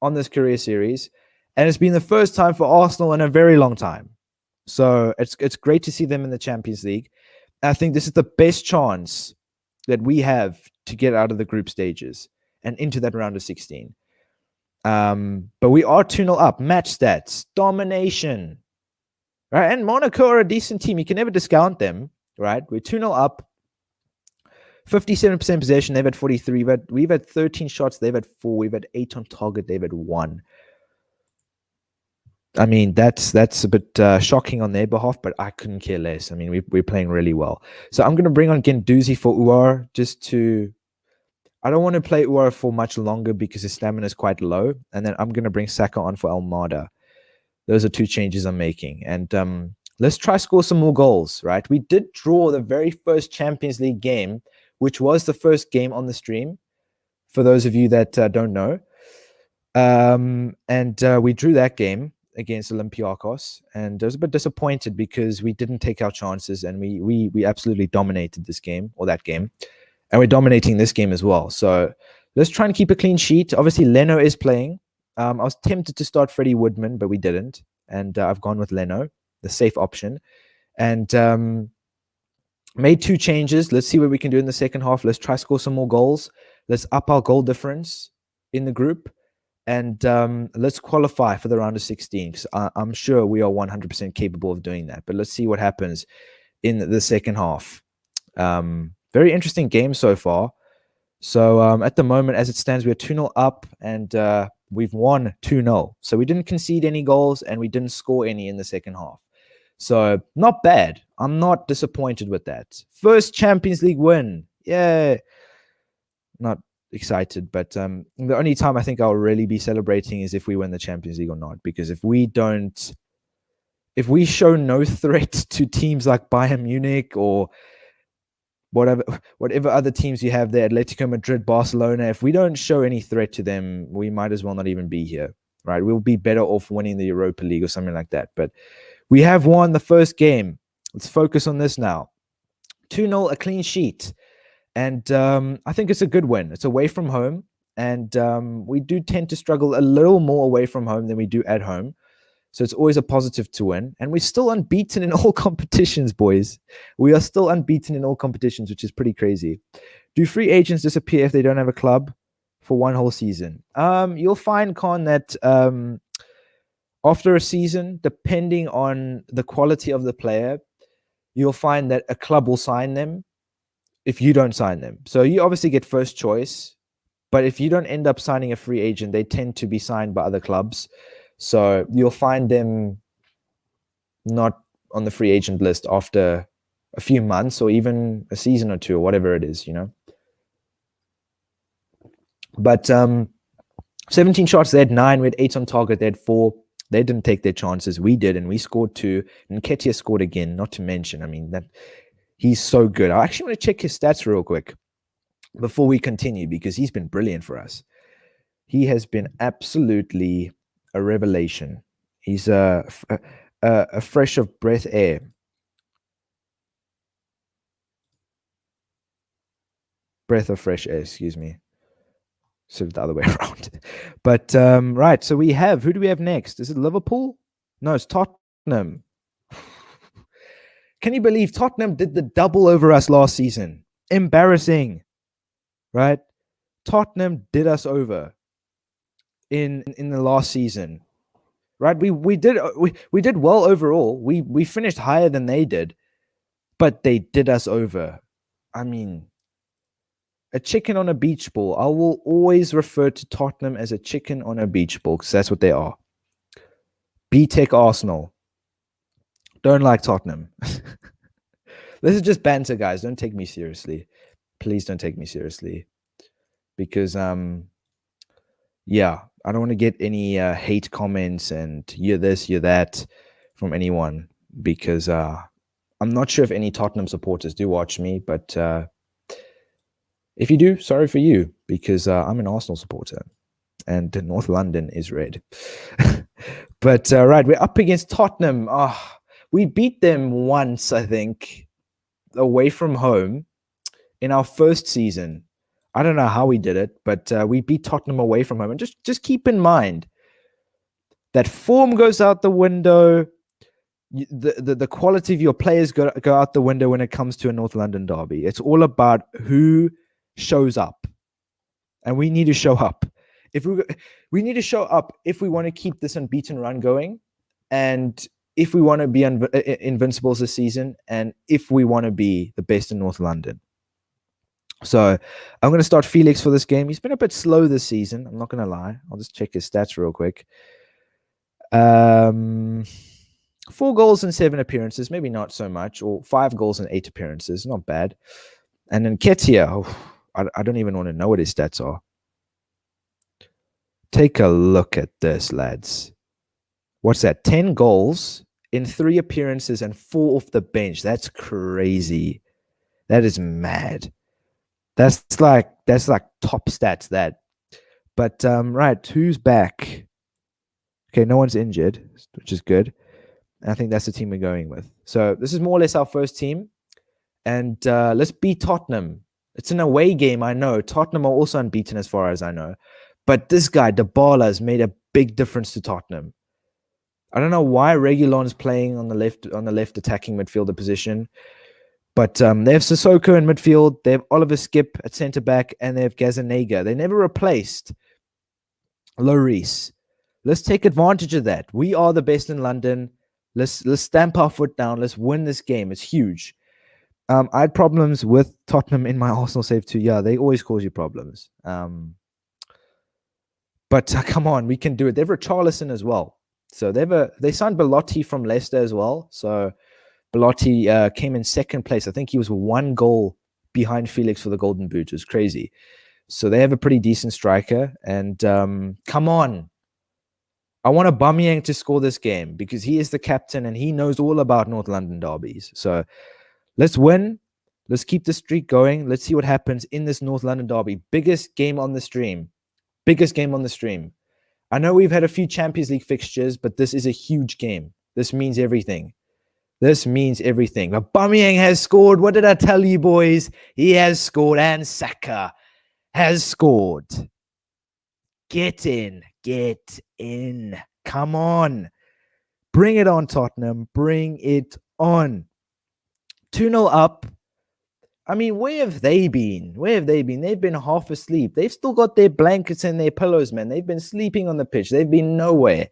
on this career series. And it's been the first time for Arsenal in a very long time. So it's great to see them in the Champions League. I think this is the best chance that we have to get out of the group stages and into that round of 16. But we are 2-0 up. Match stats, domination, right? And Monaco are a decent team. You can never discount them, right? We're 2-0 up. 57% possession. They've had 43. We've had 13 shots. They've had 4. We've had 8 on target. They've had 1. I mean, that's a bit shocking on their behalf, but I couldn't care less. I mean, we're playing really well. So I'm going to bring on Guendouzi for Uar just to... I don't want to play Uar for much longer because his stamina is quite low. And then I'm going to bring Saka on for Almada. Those are 2 changes I'm making. And let's try score some more goals, right? We did draw the very first Champions League game, which was the first game on the stream, for those of you that don't know. And we drew that game against Olympiacos, and I was a bit disappointed because we didn't take our chances, and we absolutely dominated this game, or that game, and we're dominating this game as well. So let's try and keep a clean sheet. Obviously, Leno is playing. I was tempted to start Freddie Woodman, but we didn't, and I've gone with Leno, the safe option, and made 2 changes. Let's see what we can do in the second half. Let's try score some more goals. Let's up our goal difference in the group. And let's qualify for the round of 16, because I'm sure we are 100% capable of doing that. But let's see what happens in the second half. Very interesting game so far. So at the moment, as it stands, we're 2-0 up, and we've won 2-0. So we didn't concede any goals, and we didn't score any in the second half. So not bad. I'm not disappointed with that. First Champions League win. Yeah. Not excited, but the only time I think I'll really be celebrating is if we win the Champions League or not, because if we show no threat to teams like Bayern Munich or whatever other teams you have there, Atletico Madrid, Barcelona, if we don't show any threat to them, we might as well not even be here, right? We'll be better off winning the Europa League or something like that. But we have won the first game. Let's focus on this now. 2-0, a clean sheet. And I think it's a good win. It's away from home. And we do tend to struggle a little more away from home than we do at home. So it's always a positive to win. And we're still unbeaten in all competitions, boys. We are still unbeaten in all competitions, which is pretty crazy. Do free agents disappear if they don't have a club for one whole season? You'll find, Con, that after a season, depending on the quality of the player, you'll find that a club will sign them if you don't sign them. So you obviously get first choice. But if you don't end up signing a free agent, they tend to be signed by other clubs. So you'll find them not on the free agent list after a few months or even a season or two or whatever it is, But 17 shots, they had 9. We had 8 on target. They had 4. They didn't take their chances. We did, and we scored 2. And Ketia scored again, not to mention. I mean, that he's so good. I actually want to check his stats real quick before we continue because he's been brilliant for us. He has been absolutely a revelation. He's a fresh of breath air. Breath of fresh air, excuse me. Sort of the other way around. But, right, so who do we have next? Is it Liverpool? No, it's Tottenham. Can you believe Tottenham did the double over us last season? Embarrassing, right? Tottenham did us over in the last season, right? We did well overall. We finished higher than they did, but they did us over. I mean, a chicken on a beach ball. I will always refer to Tottenham as a chicken on a beach ball because that's what they are. B-Tech Arsenal. Don't like Tottenham. This is just banter, guys. Don't take me seriously. Please don't take me seriously. Because, yeah, I don't want to get any hate comments and you're this, you're that from anyone. Because I'm not sure if any Tottenham supporters do watch me, but if you do, sorry for you, because I'm an Arsenal supporter and North London is red. But, right, we're up against Tottenham. We beat them once, I think, away from home in our first season. I don't know how we did it, but we beat Tottenham away from home. And just keep in mind that form goes out the window. The quality of your players go out the window when it comes to a North London derby. It's all about who shows up, and we need to show up. We need to show up if we want to keep this unbeaten run going, and if we want to be invincibles this season, and if we want to be the best in North London. So I'm going to start Felix for this game. He's been a bit slow this season. I'm not going to lie. I'll just check his stats real quick. 4 goals and 7 appearances. Maybe not so much. Or 5 goals and 8 appearances. Not bad. And then Ketia. I don't even want to know what his stats are. Take a look at this, lads. What's that? 10 goals in 3 appearances and 4 off the bench. That's crazy. That is mad. That's like top stats, that. But right, who's back? Okay, no one's injured, which is good. And I think that's the team we're going with. So this is more or less our first team. And let's beat Tottenham. It's an away game, I know. Tottenham are also unbeaten as far as I know. But this guy, Dybala, has made a big difference to Tottenham. I don't know why Reguilon's playing on the left attacking midfielder position. But they have Sissoko in midfield. They have Oliver Skip at centre-back. And they have Gazaniga. They never replaced Lloris. Let's take advantage of that. We are the best in London. Let's stamp our foot down. Let's win this game. It's huge. I had problems with Tottenham in my Arsenal save too. Yeah, they always cause you problems. But come on, we can do it. They have Richarlison as well. So they signed Belotti from Leicester as well. So Belotti came in second place. I think he was 1 goal behind Felix for the Golden Boot. It was crazy. So they have a pretty decent striker. And come on. I want Aubameyang to score this game because he is the captain and he knows all about North London derbies. So let's win. Let's keep the streak going. Let's see what happens in this North London derby. Biggest game on the stream. Biggest game on the stream. I know we've had a few Champions League fixtures, but this is a huge game. This means everything. This means everything. Aubameyang has scored. What did I tell you, boys? He has scored, and Saka has scored. Get in. Get in. Come on. Bring it on, Tottenham. Bring it on. 2-0 up. I mean, where have they been? Where have they been? They've been half asleep. They've still got their blankets and their pillows, man. They've been sleeping on the pitch. They've been nowhere.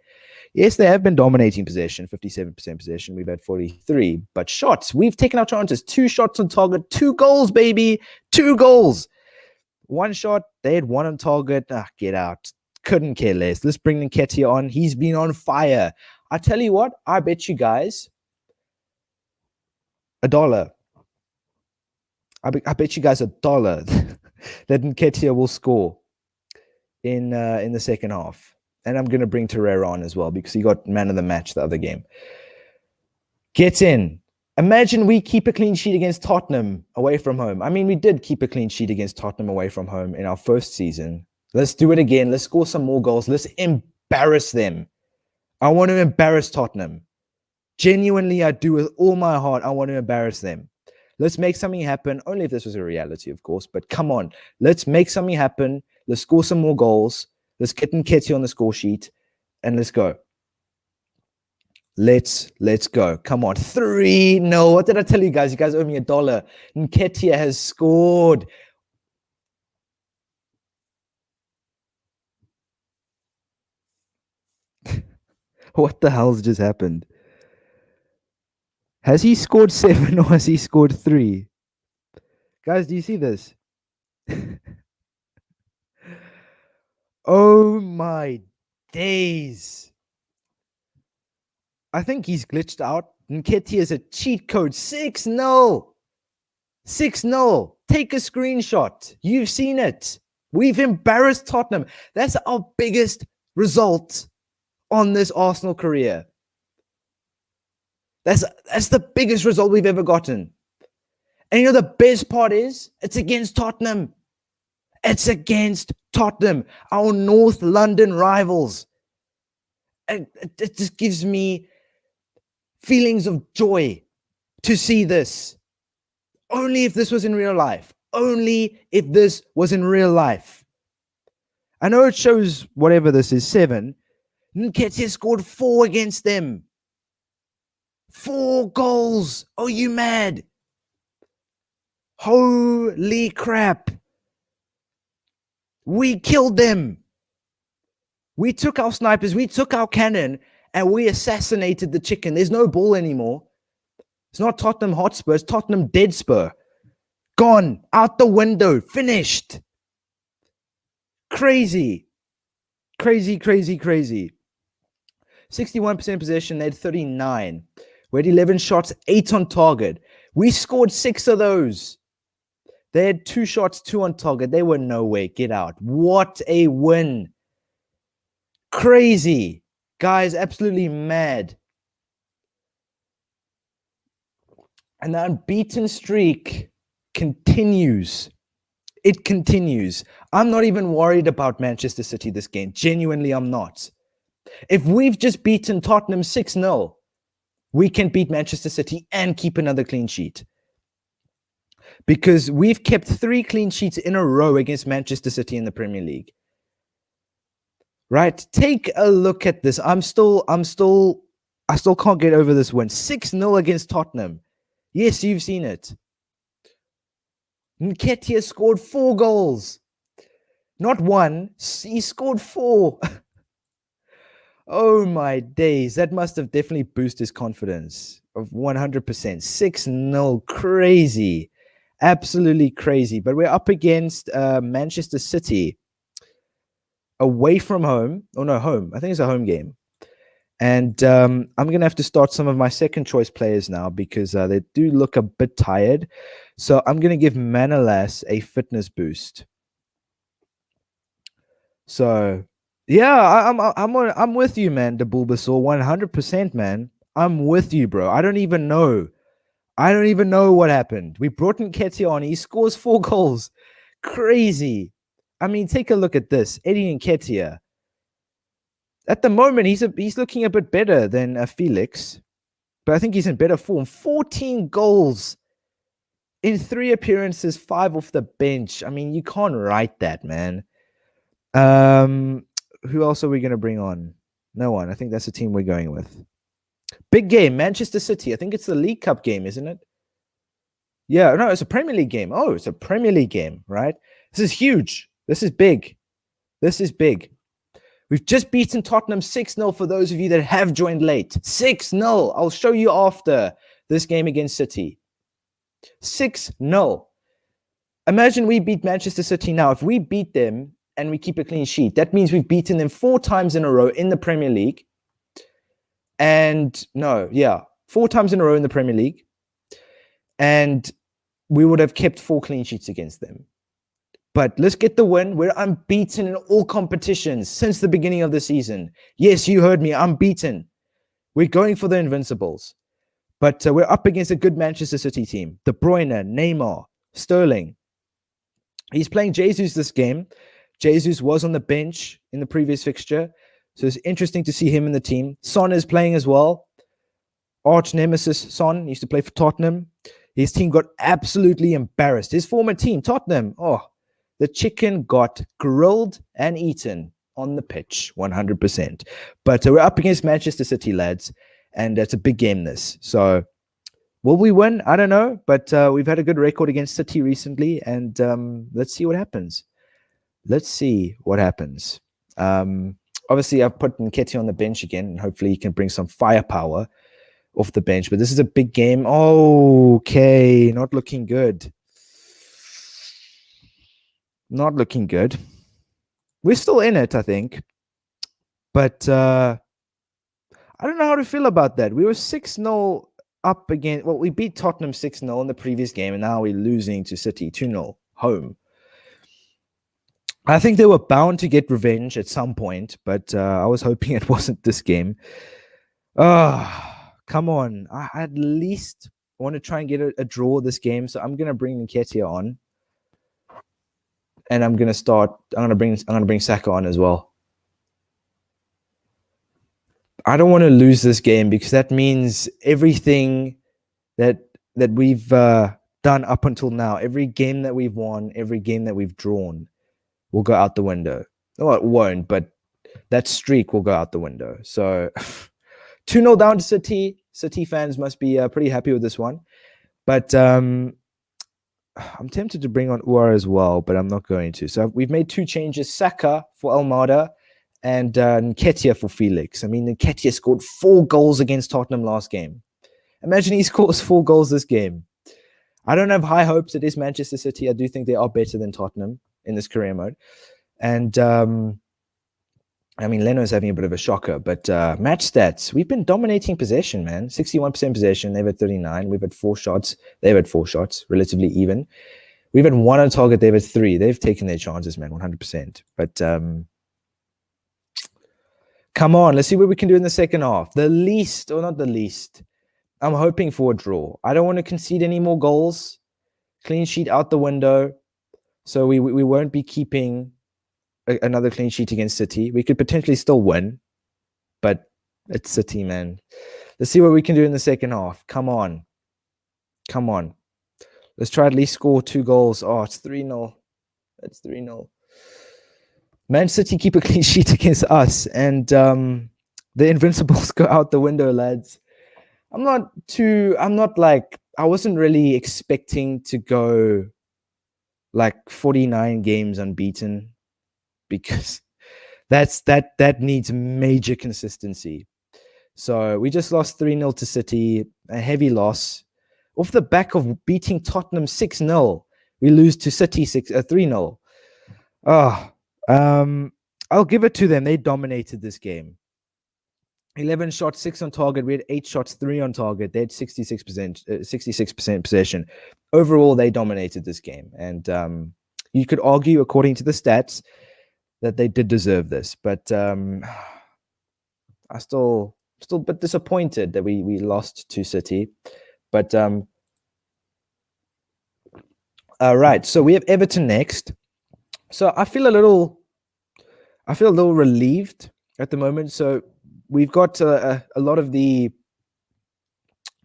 Yes, they have been dominating possession, 57% possession. We've had 43. But shots, we've taken our chances. 2 shots on target, 2 goals, baby. 2 goals. 1 shot, they had 1 on target. Get out. Couldn't care less. Let's bring Nketiah on. He's been on fire. I tell you what, I bet you guys $1. I bet you guys $1 that Nketiah will score in the second half. And I'm going to bring Torreira on as well because he got man of the match the other game. Get in. Imagine we keep a clean sheet against Tottenham away from home. I mean, we did keep a clean sheet against Tottenham away from home in our first season. Let's do it again. Let's score some more goals. Let's embarrass them. I want to embarrass Tottenham. Genuinely, I do with all my heart. I want to embarrass them. Let's make something happen. Only if this was a reality, of course. But come on. Let's make something happen. Let's score some more goals. Let's get Nketiah on the score sheet. And let's go. Let's go. Come on. 3-0. What did I tell you guys? You guys owe me $1. Nketiah has scored. What the hell's just happened? Has he scored 7 or has he scored 3? Guys, do you see this? Oh my days. I think he's glitched out. Nketiah is a cheat code. 6-0. 6-0. Take a screenshot. You've seen it. We've embarrassed Tottenham. That's our biggest result on this Arsenal career. That's the biggest result we've ever gotten. And you know the best part is? It's against Tottenham. It's against Tottenham, our North London rivals. And it just gives me feelings of joy to see this. Only if this was in real life. Only if this was in real life. I know it shows whatever this is, 7. Nketiah scored 4 against them. 4 goals. Are you mad? Holy crap. We killed them. We took our snipers, we took our cannon, and we assassinated the chicken. There's no ball anymore. It's not Tottenham Hotspur, it's Tottenham Deadspur. Gone, out the window, finished. Crazy. Crazy, crazy, crazy. 61% possession, they had 39. We had 11 shots, 8 on target. We scored 6 of those. They had 2 shots, 2 on target. They were nowhere. Get out. What a win. Crazy. Guys, absolutely mad. And the unbeaten streak continues. It continues. I'm not even worried about Manchester City this game. Genuinely, I'm not. If we've just beaten Tottenham 6-0, we can beat Manchester City and keep another clean sheet. Because we've kept 3 clean sheets in a row against Manchester City in the Premier League. Right? Take a look at this. I still can't get over this win. 6-0 against Tottenham. Yes, you've seen it. Nketiah scored 4 goals. Not 1. He scored 4. Oh my days. That must have definitely boosted his confidence of 100%. 6-0. Crazy. Absolutely crazy. But we're up against Manchester City away from home. Oh, no, home. I think it's a home game. And I'm going to have to start some of my second choice players now because they do look a bit tired. So I'm going to give Manolas a fitness boost. So, yeah, I'm with you, man, the Bulbasaur. 100%, man. I'm with you, bro. I don't even know what happened. We brought Nketiah on. He scores 4 goals. Crazy. I mean, take a look at this. Eddie Nketiah. At the moment, he's looking a bit better than Felix, but I think he's in better form. 14 goals in 3 appearances, 5 off the bench. I mean, you can't write that, man. Who else are we going to bring on? No one. I think that's the team we're going with. Big game, Manchester City. I think it's the League Cup game, isn't it? Yeah, no, it's a Premier League game. Oh, it's a Premier League game, right? This is huge. This is big. This is big. We've just beaten Tottenham 6-0 for those of you that have joined late. 6-0. I'll show you after this game against City. 6-0. Imagine we beat Manchester City now. If we beat them and we keep a clean sheet, that means we've beaten them 4 times in a row in the Premier League. And no, yeah, 4 times in a row in the Premier League. And we would have kept 4 clean sheets against them. But let's get the win. We're unbeaten in all competitions since the beginning of the season. Yes, you heard me, unbeaten. We're going for the Invincibles. But we're up against a good Manchester City team. De Bruyne, Neymar, Sterling. He's playing Jesus this game. Jesus was on the bench in the previous fixture. So it's interesting to see him in the team. Son is playing as well. Arch nemesis Son used to play for Tottenham. His team got absolutely embarrassed. His former team, Tottenham, the chicken got grilled and eaten on the pitch, 100%. But we're up against Manchester City, lads, and it's a big game this. So will we win? I don't know, but we've had a good record against City recently, and let's see what happens. Let's see what happens. Obviously, I've put Nketiah on the bench again, and hopefully he can bring some firepower off the bench. But this is a big game. Okay, not looking good. Not looking good. We're still in it, I think. But I don't know how to feel about that. We were 6-0 up against... Well, we beat Tottenham 6-0 in the previous game, and now we're losing to City 2-0 home. I think they were bound to get revenge at some point, but I was hoping it wasn't this game. Come on. I at least want to try and get a draw this game, so I'm going to bring Nketiah on. And I'm going to bring Saka on as well. I don't want to lose this game because that means everything that we've done up until now, every game that we've won, every game that we've drawn will go out the window. Well, it won't, but that streak will go out the window. So 2-0 down to City. City fans must be pretty happy with this one. But I'm tempted to bring on Uar as well, but I'm not going to. So we've made 2 changes. Saka for Almada and Nketiah for Felix. I mean, Nketiah scored 4 goals against Tottenham last game. Imagine he scores 4 goals this game. I don't have high hopes. It is Manchester City. I do think they are better than Tottenham in this career mode. And I mean, Leno's having a bit of a shocker, but match stats, we've been dominating possession, man. 61% possession, they've had 39. We've had 4 shots. They've had 4 shots, relatively even. We've had 1 on target, they've had 3. They've taken their chances, man, 100%. But come on, let's see what we can do in the second half. The least, or not the least, I'm hoping for a draw. I don't want to concede any more goals. Clean sheet out the window. So we won't be keeping another clean sheet against City. We could potentially still win, but it's City, man. Let's see what we can do in the second half. Come on. Come on. Let's try at least score 2 goals. Oh, it's 3-0. It's 3-0. Man City keep a clean sheet against us, and the Invincibles go out the window, lads. I wasn't really expecting to go like 49 games unbeaten, because that needs major consistency. So we just lost 3-0 to City, a heavy loss. Off the back of beating Tottenham 6-0, we lose to City 3-0. I'll give it to them. They dominated this game. 11 shots, 6 on target. We had 8 shots, 3 on target. They had 66% possession. Overall, they dominated this game. And you could argue, according to the stats, that they did deserve this. But I still a bit disappointed that we lost to City. But all right, so we have Everton next. So I feel a little relieved at the moment. So we've got a lot of the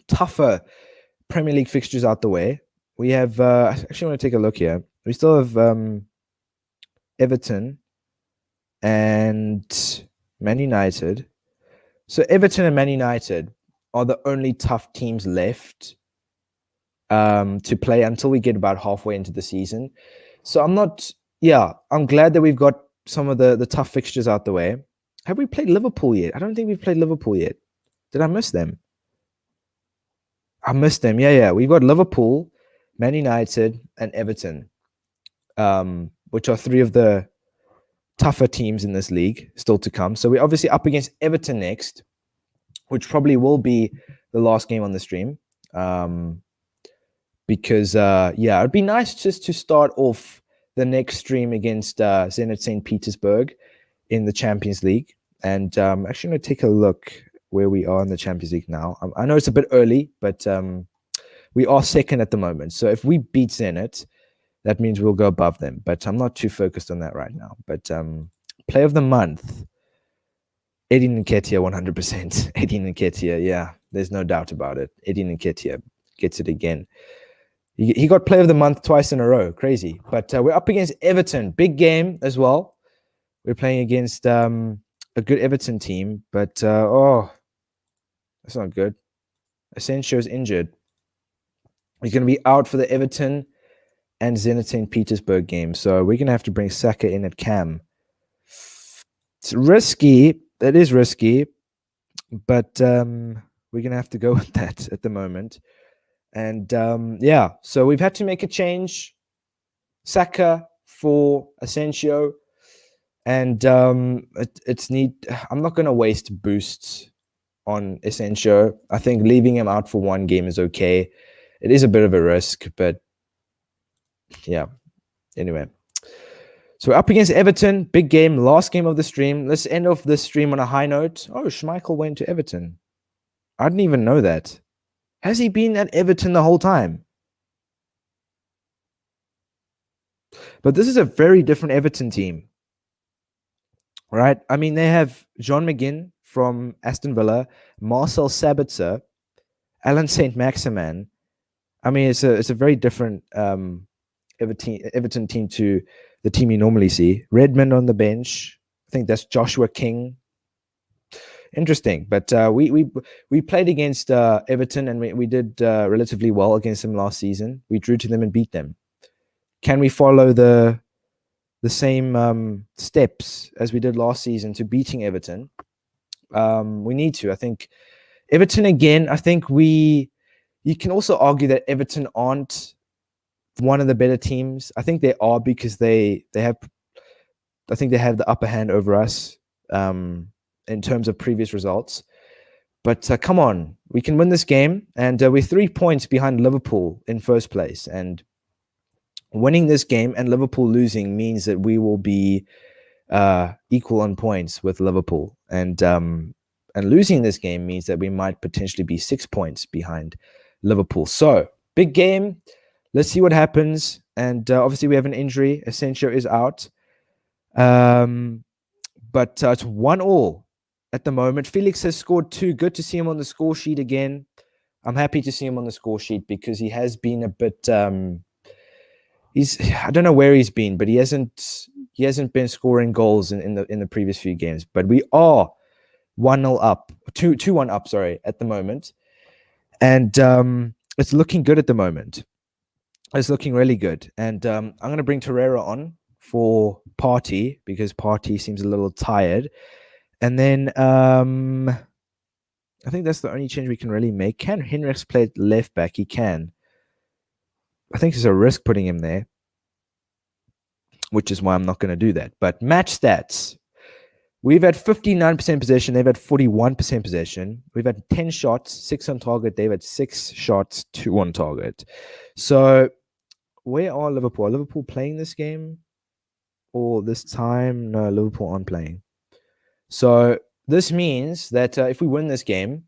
tougher Premier League fixtures out the way. We have, I actually want to take a look here. We still have Everton and Man United. So Everton and Man United are the only tough teams left to play until we get about halfway into the season. So I'm glad that we've got some of the tough fixtures out the way. Have we played Liverpool yet? I don't think we've played Liverpool yet. Did I miss them? I missed them. Yeah. We've got Liverpool, Man United, and Everton, which are three of the tougher teams in this league still to come. So we're obviously up against Everton next, which probably will be the last game on the stream. Because it'd be nice just to start off the next stream against Zenit St. Petersburg in the Champions League. And actually going to take a look where we are in the Champions League now. I know it's a bit early, but we are second at the moment. So if we beat Zenit, that means we'll go above them. But I'm not too focused on that right now. But play of the month, Eddie Nketiah, 100%. Eddie Nketiah, yeah, there's no doubt about it. Eddie Nketiah gets it again. He got play of the month twice in a row. Crazy. But we're up against Everton. Big game as well. We're playing against a good Everton team. But, that's not good. Asensio's injured. He's going to be out for the Everton and Zenit St. Petersburg game. So we're going to have to bring Saka in at cam. It's risky. It is risky. But we're going to have to go with that at the moment. And so we've had to make a change. Saka for Asensio. And it's neat. I'm not going to waste boosts on Asensio. I think leaving him out for one game is okay. It is a bit of a risk, but yeah. Anyway. So we're up against Everton. Big game. Last game of the stream. Let's end off this stream on a high note. Oh, Schmeichel went to Everton. I didn't even know that. Has he been at Everton the whole time? But this is a very different Everton team, right? I mean, they have John McGinn from Aston Villa, Marcel Sabitzer, Alan St. Maximan. I mean, it's a very different Everton team to the team you normally see. Redmond on the bench. I think that's Joshua King. Interesting, but we played against Everton and we did relatively well against them last season. We drew to them and beat them. Can we follow the same steps as we did last season to beating Everton? We need to. I think Everton again. I think you can also argue that Everton aren't one of the better teams. I think they are because they have. I think they have the upper hand over us. In terms of previous results. But come on, we can win this game. And we're 3 points behind Liverpool in first place. And winning this game and Liverpool losing means that we will be equal on points with Liverpool. And losing this game means that we might potentially be 6 points behind Liverpool. So, big game. Let's see what happens. And obviously we have an injury. Asensio is out. But it's 1-1. At the moment, Felix has scored 2. Good to see him on the score sheet again. I'm happy to see him on the score sheet because he has been a bit. I don't know where he's been, but he hasn't been scoring goals in the previous few games. But we are 1-0 up, 2-1 up. Sorry, at the moment, and it's looking good at the moment. It's looking really good, and I'm going to bring Torreira on for Partey because Partey seems a little tired. And then I think that's the only change we can really make. Can Henrichs play left back? He can. I think it's a risk putting him there, which is why I'm not going to do that. But match stats. We've had 59% possession. They've had 41% possession. We've had 10 shots, 6 on target. They've had 6 shots, 2 on target. So where are Liverpool? Are Liverpool playing this game? Or this time? No, Liverpool aren't playing. So this means that if we win this game,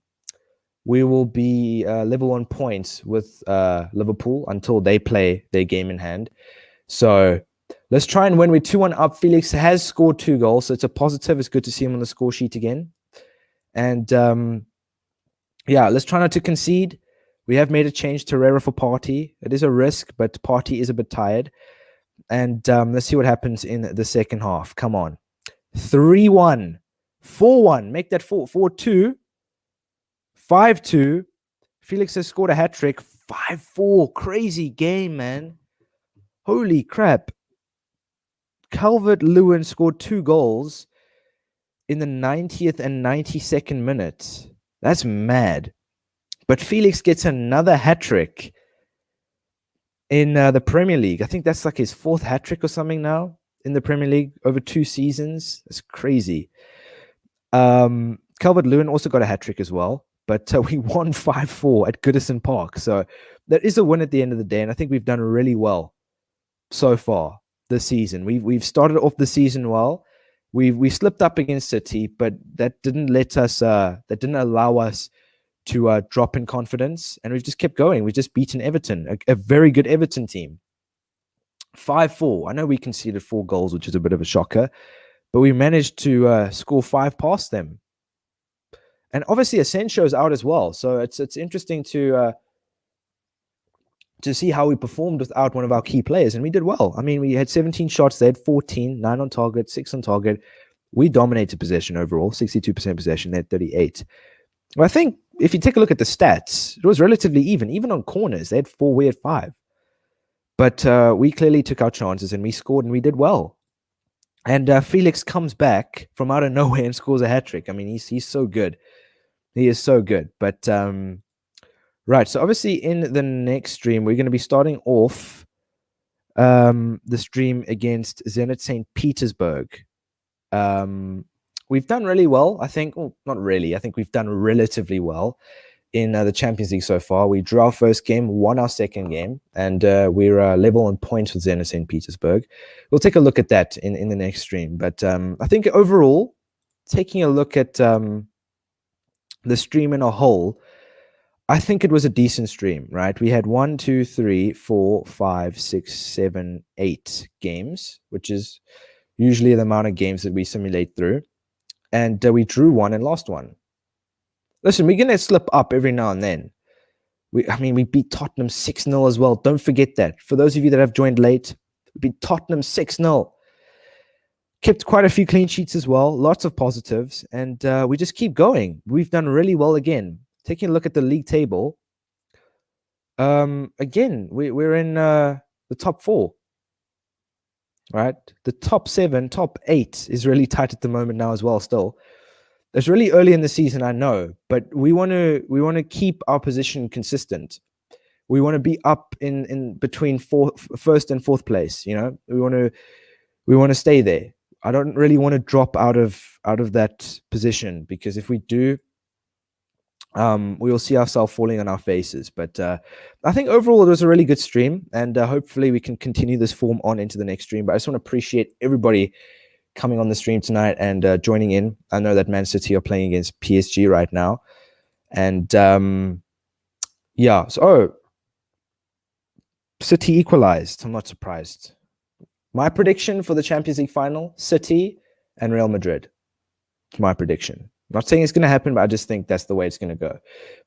we will be level on points with Liverpool until they play their game in hand. So Let's try and win. We're 2-1 up. Felix has scored 2 goals, so it's a positive. It's good to see him on the score sheet again. And yeah, let's try not to concede. We have made a change to Herrera for Partey. It is a risk, but Partey is a bit tired. And let's see what happens in the second half. Come on. 3-1, 4-1. Make that 4-2, 5-2. Felix has scored a hat trick. 5-4. Crazy game, man. Holy crap. Calvert-Lewin scored 2 goals in the 90th and 92nd minutes. That's mad. But Felix gets another hat trick in the Premier League. I think that's like his 4th hat trick or something now in the Premier League over 2 seasons. That's crazy. Calvert-Lewin also got a hat trick as well, but we won 5-4 at Goodison Park. So that is a win at the end of the day, and I think we've done really well so far this season. We've started off the season well. We slipped up against City, but that didn't let us. That didn't allow us to drop in confidence, and we've just kept going. We've just beaten Everton, a very good Everton team. 5-4. I know we conceded 4 goals, which is a bit of a shocker, but we managed to score 5 past them. And obviously Asensio's out as well, so it's interesting to see how we performed without one of our key players, and we did well. I mean, we had 17 shots, they had 14, 9 on target, 6 on target. We dominated possession overall, 62% possession, they had 38. Well, I think if you take a look at the stats, it was relatively even on corners. They had 4, we had 5. But we clearly took our chances and we scored and we did well. And Felix comes back from out of nowhere and scores a hat trick. I mean, he's so good. He is so good. But right, so obviously in the next stream, we're going to be starting off the stream against Zenit St. Petersburg. We've done really well, I think. Well, not really. I think we've done relatively well in the Champions League so far. We drew our first game, won our second game, and we're level on points with Zenit St. Petersburg. We'll take a look at that in the next stream. But I think overall, taking a look at the stream in a whole, I think it was a decent stream, right? We had 1, 2, 3, 4, 5, 6, 7, 8 games, which is usually the amount of games that we simulate through. And we drew 1 and lost 1. Listen, we're going to slip up every now and then. We beat Tottenham 6-0 as well. Don't forget that. For those of you that have joined late, we beat Tottenham 6-0. Kept quite a few clean sheets as well. Lots of positives. And we just keep going. We've done really well again. Taking a look at the league table. Again, we're in the top 4. Right? The top 7, top 8 is really tight at the moment now as well still. It's really early in the season, I know, but we want to keep our position consistent. We want to be up in between first and fourth place. You know, we want to stay there. I don't really want to drop out of that position, because if we do, we will see ourselves falling on our faces. But I think overall it was a really good stream, and hopefully we can continue this form on into the next stream. But I just want to appreciate everybody coming on the stream tonight and joining in. I know that Man City are playing against PSG right now. And yeah, so City equalized. I'm not surprised. My prediction for the Champions League final, City and Real Madrid. My prediction. I'm not saying it's going to happen, but I just think that's the way it's going to go.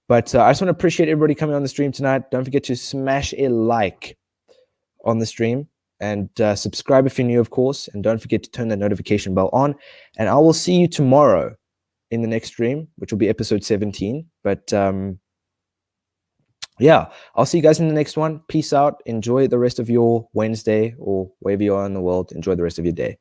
But I just want to appreciate everybody coming on the stream tonight. Don't forget to smash a like on the stream. And subscribe if you're new, of course. And don't forget to turn that notification bell on. And I will see you tomorrow in the next stream, which will be episode 17. But yeah, I'll see you guys in the next one. Peace out. Enjoy the rest of your Wednesday, or wherever you are in the world. Enjoy the rest of your day.